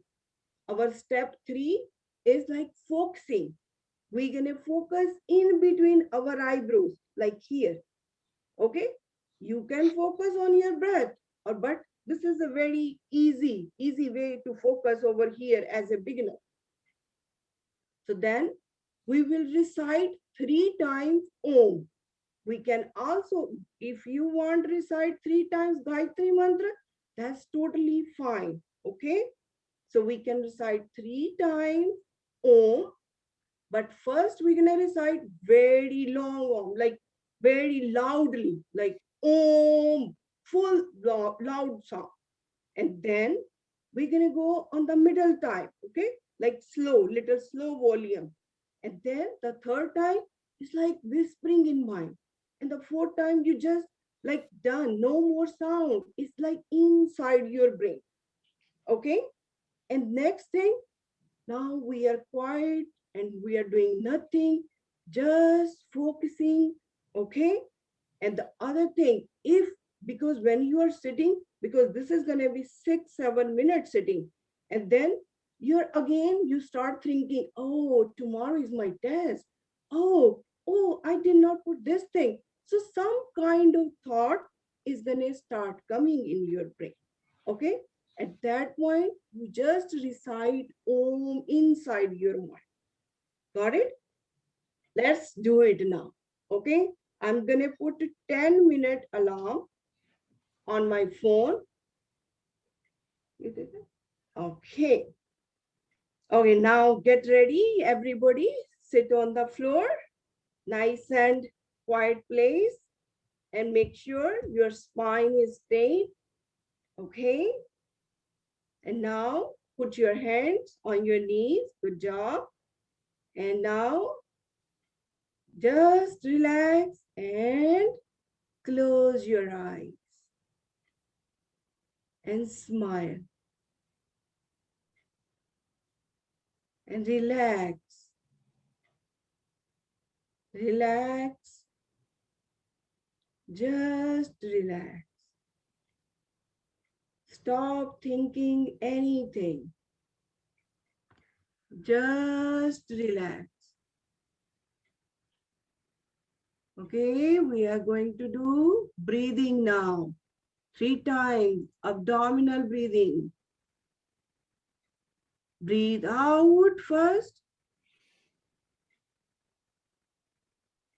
Our step 3 is like focusing. We're going to focus in between our eyebrows, like here. Okay? You can focus on your breath, but this is a very easy way to focus over here as a beginner. So then we will recite 3 times Om. We can also, if you want to recite 3 times Gayatri Mantra, that's totally fine. Okay? So we can recite 3 times Om, but first we're going to recite very long Om, like very loudly, like Om, full loud sound. And then we're going to go on the middle time, okay? Like slow, little slow volume. And then the third time is like whispering in mind. And the fourth time you just like done, no more sound. It's like inside your brain, okay? And next thing, now we are quiet and we are doing nothing, just focusing, okay? And the other thing, if, because when you are sitting, because this is going to be 6-7 minutes sitting, and then you're again, you start thinking, oh, tomorrow is my test. Oh, I did not put this thing. So some kind of thought is going to start coming in your brain. Okay. At that point, you just recite Om inside your mind. Got it? Let's do it now. Okay. I'm going to put a 10-minute alarm on my phone. You did it? Okay. Okay, now get ready, everybody. Sit on the floor, nice and quiet place, and make sure your spine is straight. Okay. And now put your hands on your knees. Good job. And now just relax and close your eyes and smile and relax. Relax. Just relax. Stop thinking anything. Just relax. Okay, we are going to do breathing now. 3 times abdominal breathing. Breathe out first.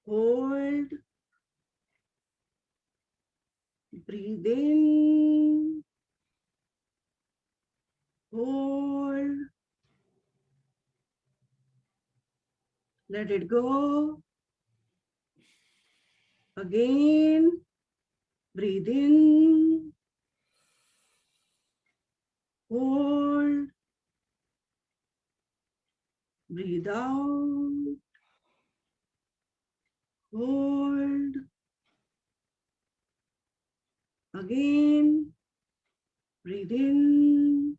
Hold. Breathe in. Hold. Let it go. Again. Breathe in. Hold. Breathe out. hold, again, breathe in,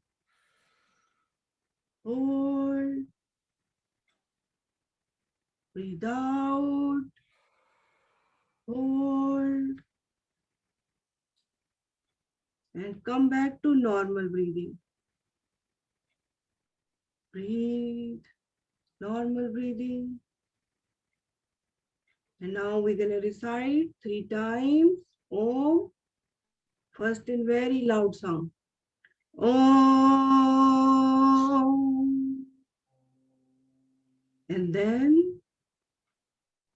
hold, breathe out, hold, and come back to normal breathing. Breathe, normal breathing. And now we're going to recite 3 times Om, first in very loud sound. Om. And then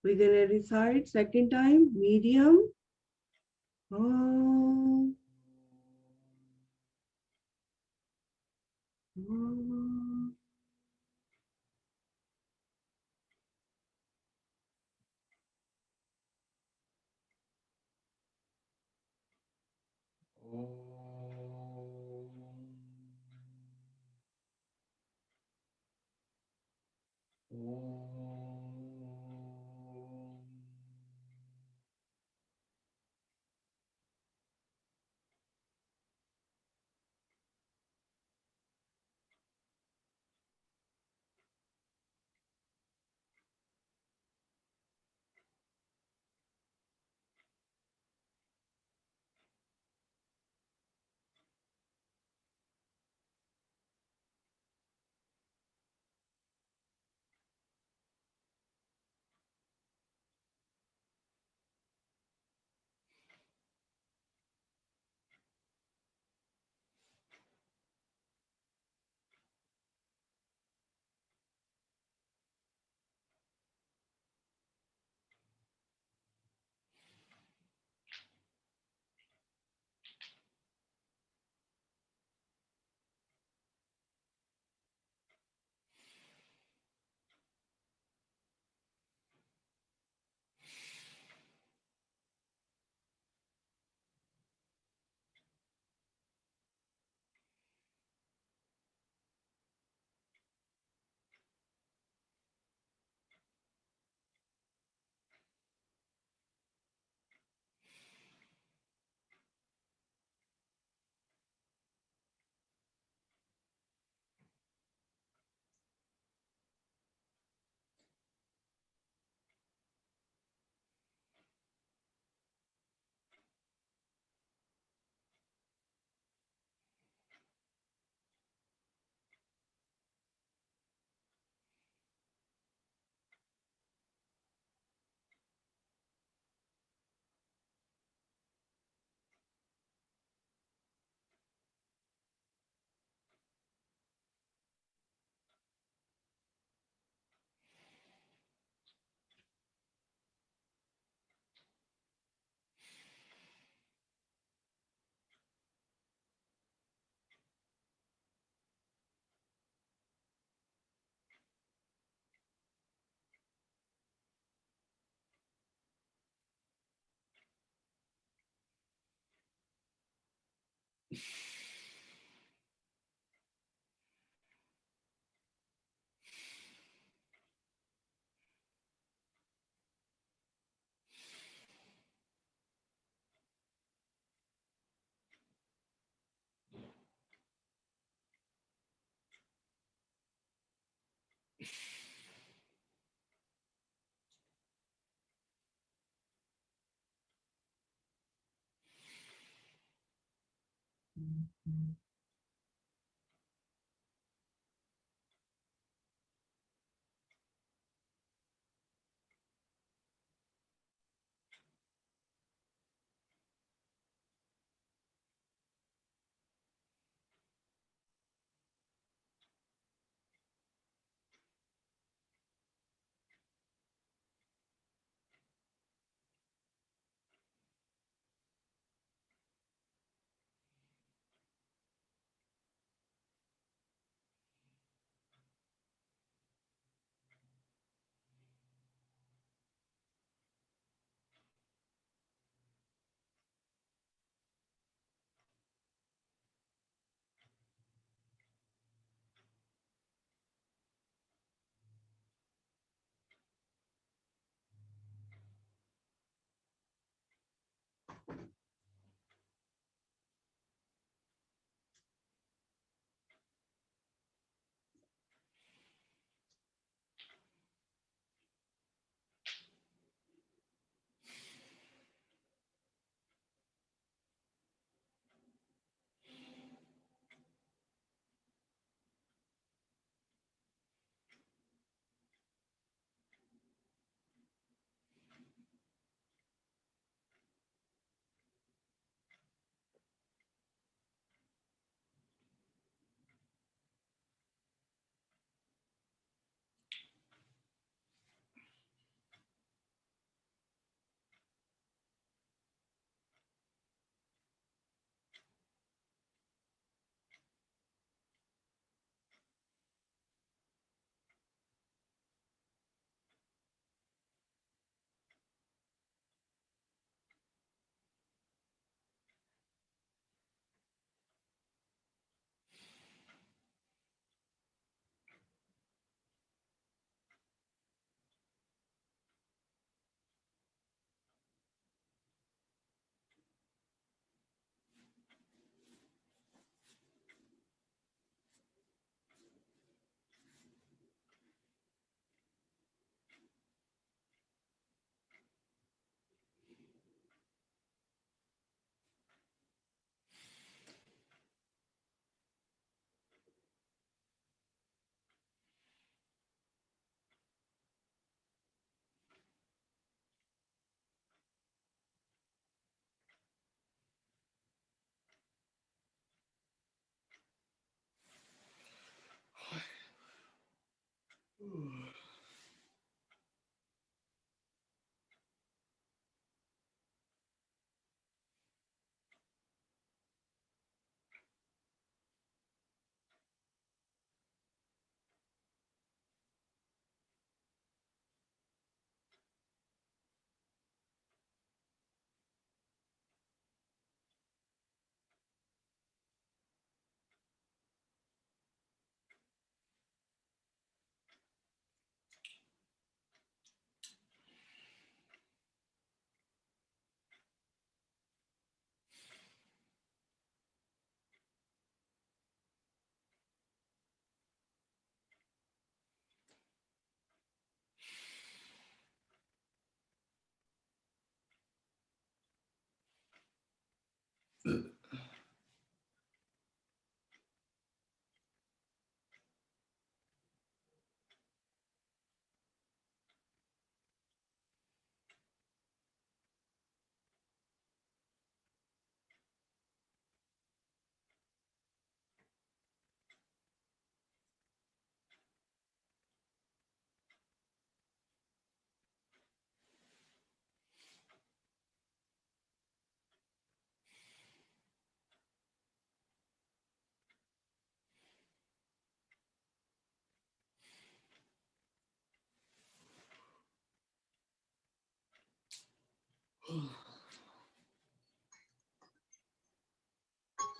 we're going to recite second time, medium. Om. Om.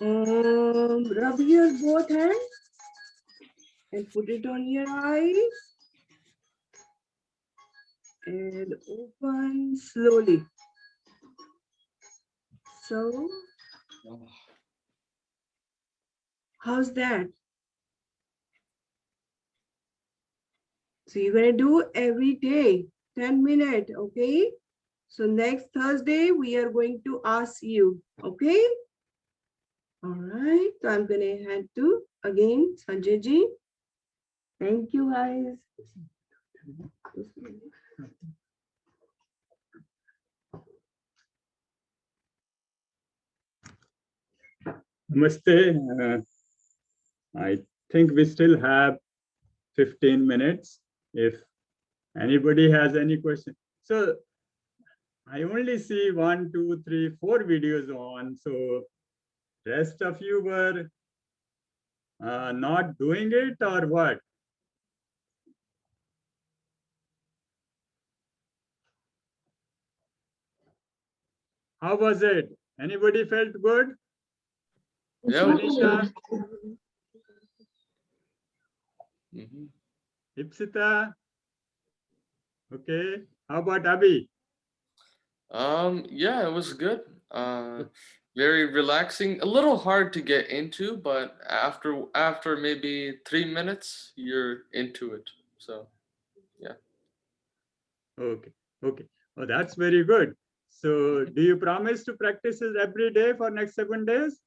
Rub your both hands and put it on your eyes and open slowly. So, how's that? So you're going to do every day, 10 minutes, okay? So next Thursday, we are going to ask you, okay? All right, so I'm going to hand to, again, Sanjay ji. Thank you, guys. Namaste. I think we still have 15 minutes if anybody has any question. So I only see 1, 2, 3, 4 videos on. So rest of you were not doing it or what? How was it? Anybody felt good? Yeah. Anisha, Mhm. Ipsita? Okay. How about Abhi? Yeah, it was good. Very relaxing. A little hard to get into, but after maybe 3 minutes, you're into it. So yeah. Okay. Okay. Oh, that's very good. So do you promise to practice it every day for next 7 days?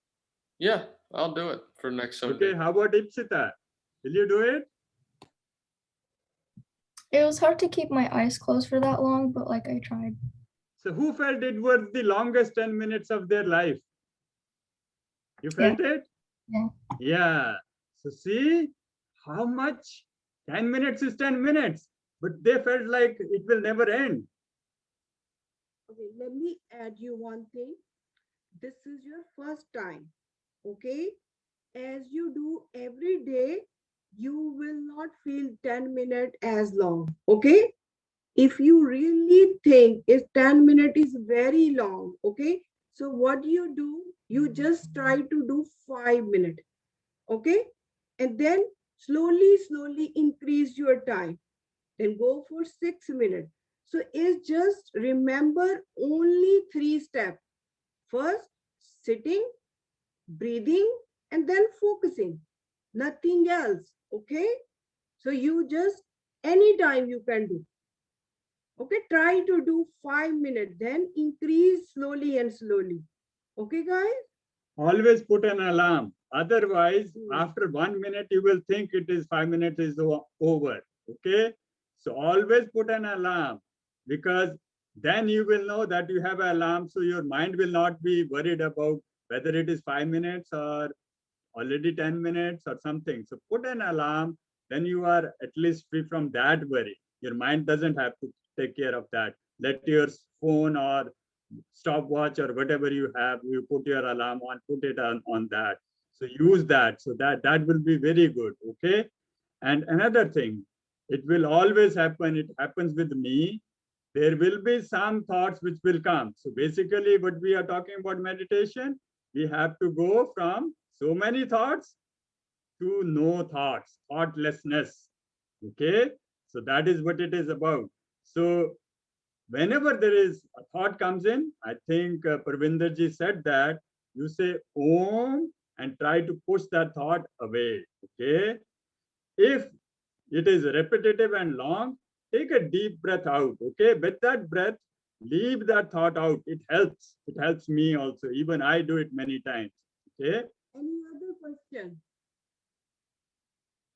Yeah, I'll do it for next Okay. Sunday. How about Ipsita? Will you do it? It was hard to keep my eyes closed for that long, but like I tried. So who felt it was the longest 10 minutes of their life? You felt it? Yeah. Yeah. So see how much 10 minutes is 10 minutes, but they felt like it will never end. Okay, let me add you one thing. This is your first time, okay? As you do every day, you will not feel 10 minutes as long, okay? If you really think is 10 minutes is very long, okay? So what you do, you just try to do 5 minutes, okay? And then slowly increase your time. Then go for 6 minutes. So it's just remember only 3 steps. First, sitting, breathing, and then focusing. Nothing else, okay? So you just, anytime you can do. Okay, try to do 5 minutes, then increase slowly and slowly. Okay, guys? Always put an alarm. Otherwise, after 1 minute, you will think it is 5 minutes is over. Okay. So always put an alarm, because then you will know that you have an alarm. So your mind will not be worried about whether it is 5 minutes or already 10 minutes or something. So put an alarm, then you are at least free from that worry. Your mind doesn't have to take care of that. Let your phone or stopwatch or whatever you have, you put your alarm on, put it on that. So use that. So that will be very good. Okay. And another thing, it will always happen. It happens with me. There will be some thoughts which will come. So basically what we are talking about meditation, we have to go from so many thoughts to no thoughts, thoughtlessness. Okay. So that is what it is about. So whenever there is a thought comes in, I think Parwinder ji said that you say Om and try to push that thought away. Okay. If it is repetitive and long, take a deep breath out. Okay. With that breath, leave that thought out. It helps. It helps me also. Even I do it many times. Okay. Any other question?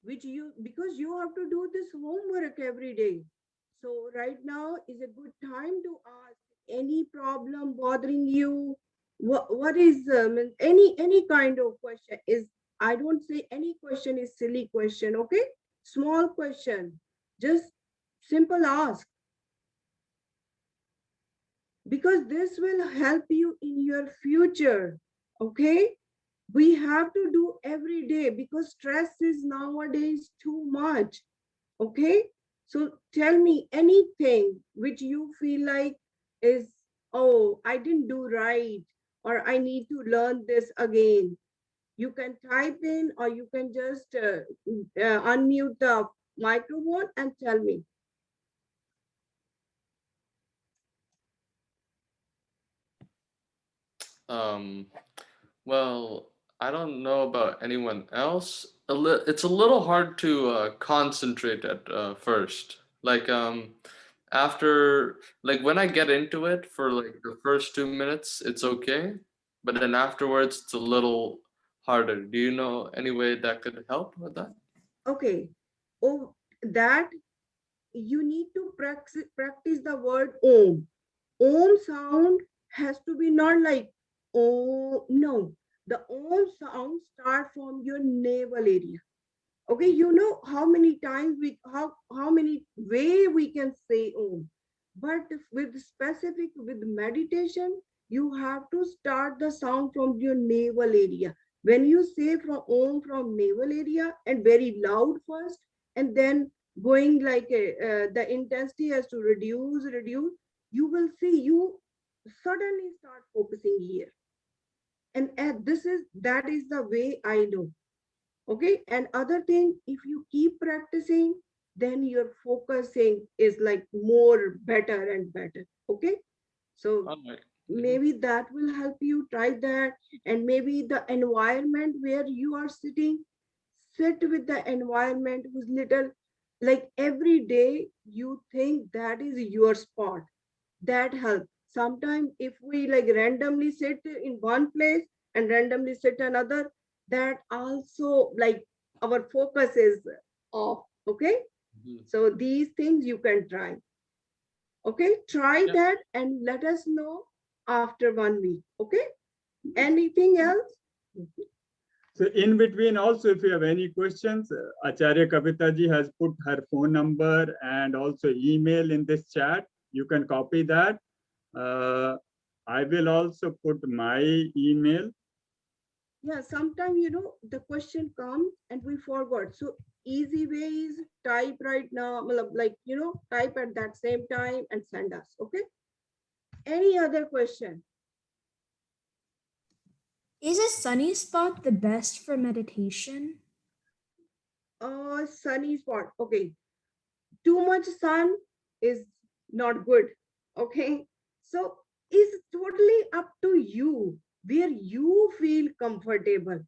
Which because you have to do this homework every day. So right now is a good time to ask any problem bothering you. What is any kind of question is, I don't say any question is silly question, okay? Small question, just simple ask. Because this will help you in your future, okay? We have to do every day because stress is nowadays too much, okay? So tell me anything which you feel like is, oh, I didn't do right, or I need to learn this again. You can type in, or you can just unmute the microphone and tell me. Well, I don't know about anyone else. It's a little hard to concentrate at first. Like after, like when I get into it for like the first 2 minutes, it's okay, but then afterwards it's a little harder. Do you know any way that could help with that? Okay. Oh, that you need to practice the word Om. Om sound has to be not like oh no. The Om sound start from your navel area. Okay, you know how many times how many way we can say Om, but with specific with meditation, you have to start the sound from your navel area. When you say from Om from navel area and very loud first, and then going like the intensity has to reduce, you will see you suddenly start focusing here. And that is the way I do. Okay. And other thing, if you keep practicing, then your focusing is like more better and better. Okay. So All right. maybe that will help you. Try that. And maybe the environment where you are sitting, sit with the environment who's little, like every day you think that is your spot. That helps. Sometimes if we like randomly sit in one place and randomly sit another, that also like our focus is off. Okay. Mhm. So these things you can try. Okay. Try Yeah. that and let us know after 1 week. Okay. Anything else? So in between also, if you have any questions, Acharya Kavita ji has put her phone number and also email in this chat. You can copy that. I will also put my email. Yeah, sometimes, the question comes and we forgot. So easy way is type right now, like, type at that same time and send us. Okay. Any other question? Is a sunny spot the best for meditation? Sunny spot. Okay. Too much sun is not good. Okay. So it's totally up to you where you feel comfortable.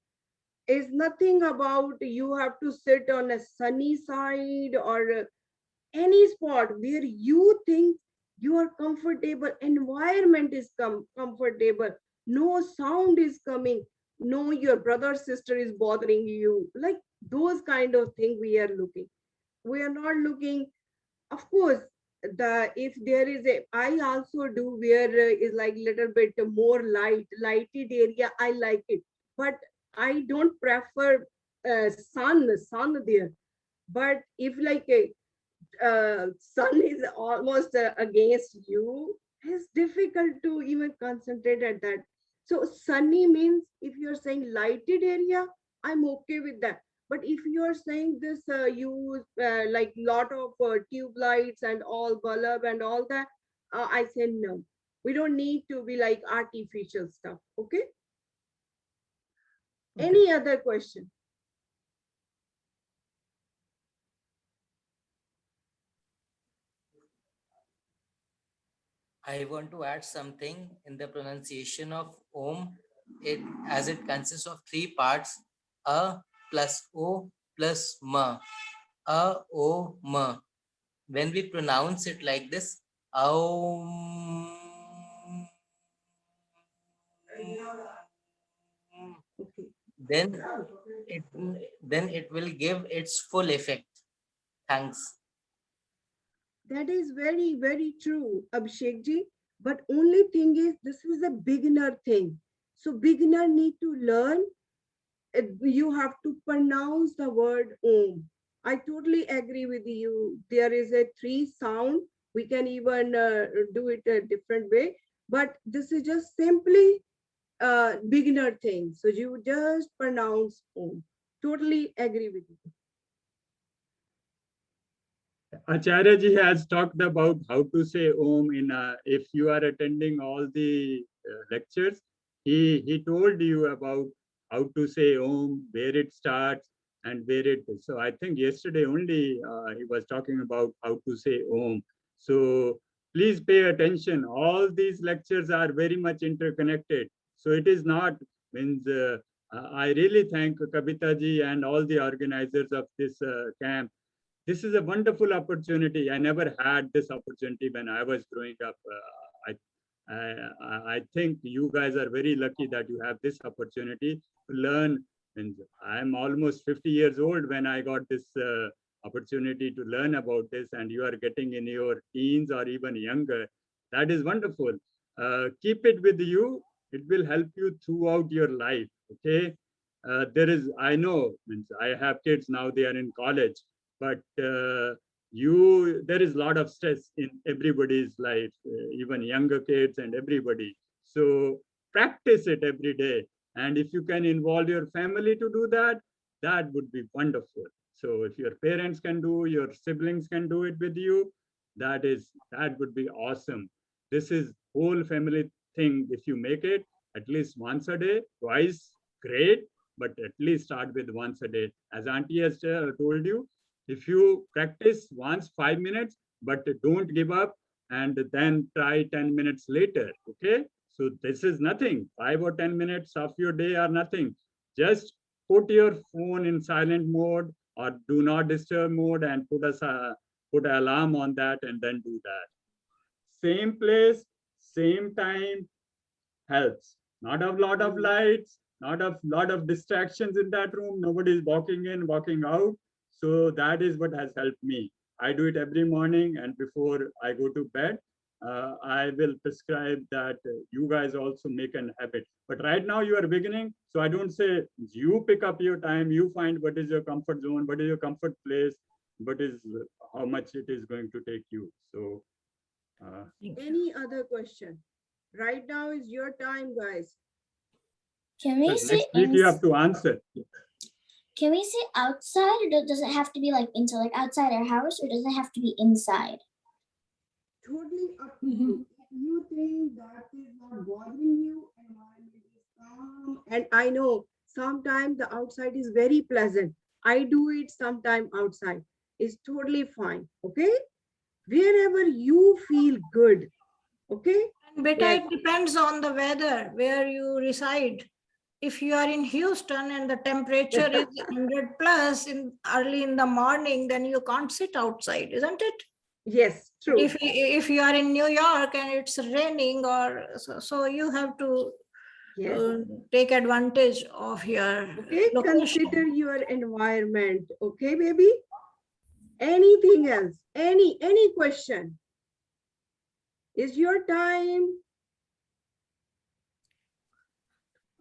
It's nothing about you have to sit on a sunny side or any spot where you think you are comfortable, environment is comfortable, no sound is coming, no your brother sister is bothering you, like those kind of thing we are looking. We are not looking, of course, if there is a, I also do where is like little bit more lighted area, I like it, but I don't prefer sun there. But if like a sun is almost against you, it's difficult to even concentrate at that. So sunny means if you're saying lighted area, I'm okay with that. But if you're saying this, use like lot of tube lights and all bulb and all that, I say no. We don't need to be like artificial stuff. Okay. Okay. Any other question? I want to add something in the pronunciation of Om. It as it consists of three parts: A plus O plus Ma. A O Ma. When we pronounce it like this, Aum. Okay. Then it will give its full effect. Thanks. That is very, very true, Abhishek ji. But only thing is, this is a beginner thing. So beginner need to learn. You have to pronounce the word Om. I totally agree with you. There is a three sound. We can even do it a different way. But this is just simply beginner thing. So you just pronounce Om. Totally agree with you. Acharya ji has talked about how to say Om in if you are attending all the lectures, he told you about how to say Om, where it starts and where it is. So I think yesterday only he was talking about how to say Om. So please pay attention. All these lectures are very much interconnected. So it is not means I really thank Kavita ji and all the organizers of this camp. This is a wonderful opportunity. I never had this opportunity when I was growing up. I think you guys are very lucky that you have this opportunity to learn. And I'm almost 50 years old when I got this opportunity to learn about this, and you are getting in your teens or even younger. That is wonderful. Keep it with you. It will help you throughout your life. Okay. I know, I have kids now, they are in college, but there is a lot of stress in everybody's life, even younger kids and everybody. So practice it every day. And if you can involve your family to do that, that would be wonderful. So if your parents can do, your siblings can do it with you, that would be awesome. This is whole family thing. If you make it at least once a day, twice, great, but at least start with once a day. As Auntie has told you, if you practice once 5 minutes, but don't give up and then try 10 minutes later. Okay. So this is nothing. 5 or 10 minutes of your day are nothing. Just put your phone in silent mode or do not disturb mode and put an alarm on that and then do that. Same place, same time helps. Not a lot of lights, not a lot of distractions in that room. Nobody is walking in, walking out. So that is what has helped me. I do it every morning, and before I go to bed, I will prescribe that you guys also make an habit. But right now you are beginning, so I don't say you pick up your time, you find what is your comfort zone, what is your comfort place, what is how much it is going to take you. So Any other question? Right now is your time, guys. Can we say next week you have to answer. Can we say outside, or does it have to be like into like outside our house, or does it have to be inside? Totally up to you. If you think that is not bothering you, environment is calm. And I know sometimes the outside is very pleasant. I do it sometime outside. It's totally fine. Okay. Wherever you feel good. Okay. Beta, Yes. it depends on the weather where you reside. If you are in Houston and the temperature is 100 plus in early in the morning, then you can't sit outside, isn't it? Yes, true. If you are in New York and it's raining, or so you have to take advantage of your location. Consider your environment. Okay, baby. Anything else? Any question? Is your time?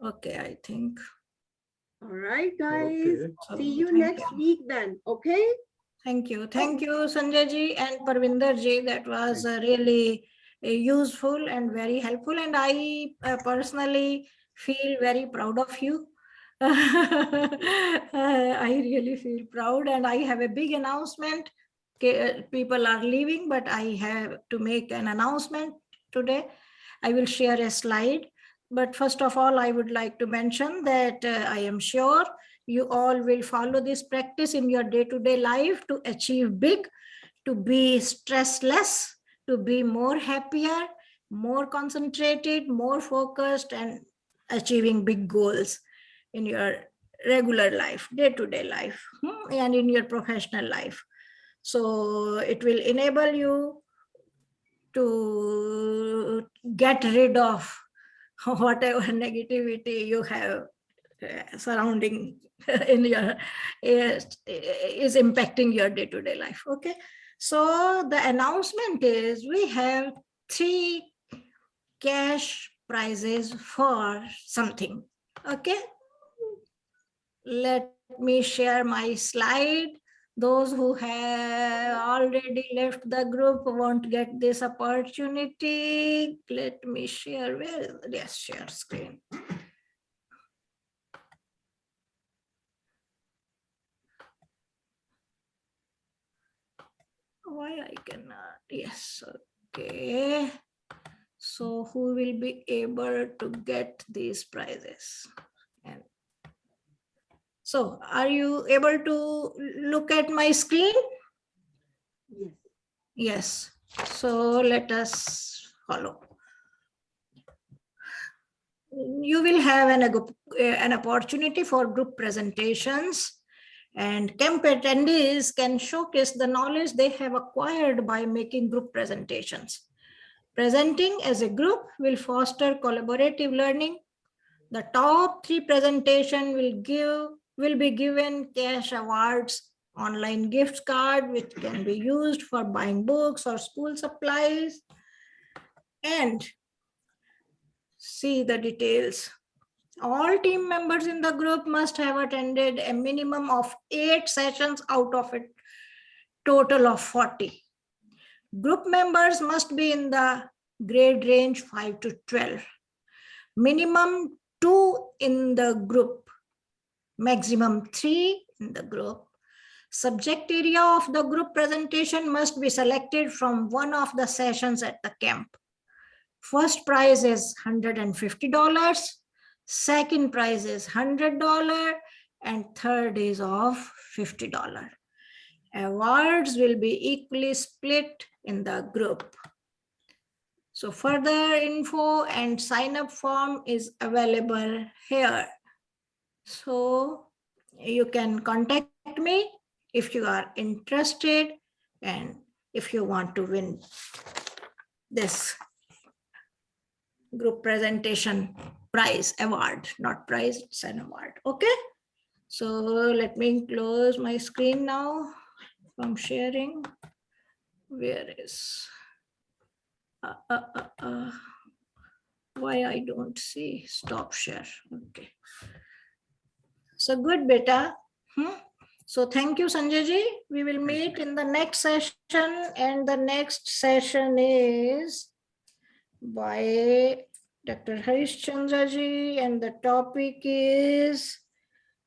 Okay, I think. All right, guys. Okay. See you Thank next week then. Okay. Thank you. Thank you, Sanjay ji and Parwinder ji. That was really useful and very helpful. And I personally feel very proud of you. I really feel proud, and I have a big announcement. People are leaving, but I have to make an announcement today. I will share a slide. But first of all, I would like to mention that I am sure you all will follow this practice in your day-to-day life to achieve big, to be stressless, to be more happier, more concentrated, more focused, and achieving big goals in your regular life, day-to-day life, and in your professional life. So it will enable you to get rid of whatever negativity you have surrounding in your is impacting your day-to-day life. Okay, so the announcement is we have 3 cash prizes for something. Okay, let me share my slide. Those who have already left the group won't get this opportunity. Let me share. Where is, yes, share screen. Why I cannot? Yes, okay. So who will be able to get these prizes? And so are you able to look at my screen? Yes. Yes. So let us follow. You will have an opportunity for group presentations, and camp attendees can showcase the knowledge they have acquired by making group presentations. Presenting as a group will foster collaborative learning. The top 3 presentation will be given cash awards, online gift card, which can be used for buying books or school supplies. And see the details. All team members in the group must have attended a minimum of 8 sessions out of a total of 40. Group members must be in the grade range 5 to 12. Minimum 2 in the group, maximum 3 in the group. Subject area of the group presentation must be selected from one of the sessions at the camp. First prize is $150. Second prize is $100, and third is of $50. Awards will be equally split in the group. So further info and sign up form is available here. So you can contact me if you are interested and if you want to win this group presentation prize, award, not prize, it's an award. Okay, so let me close my screen now from sharing. Where is why I don't see stop share? Okay, so good, beta. So thank you, Sanjay ji. We will meet in the next session, and the next session is by Dr. Harishchandra ji, and the topic is,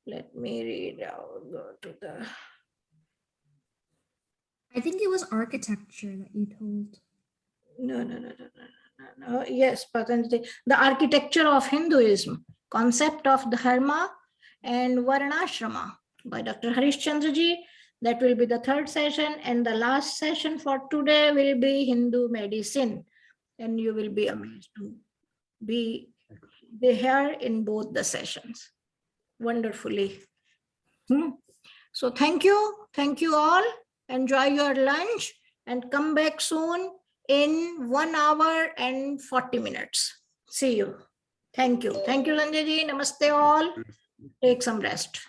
let me read out, go to the, I think it was architecture that you told. No. Yes, Patanjali, the architecture of Hinduism, concept of Dharma and Varnashrama by Dr. Harishchandra ji. That will be the third session, and the last session for today will be Hindu medicine, and you will be amazed to be here in both the sessions wonderfully. So thank you all. Enjoy your lunch and come back soon in 1 hour and 40 minutes. See you. Thank you. Thank you, Sanjay ji. Namaste all. Take some rest.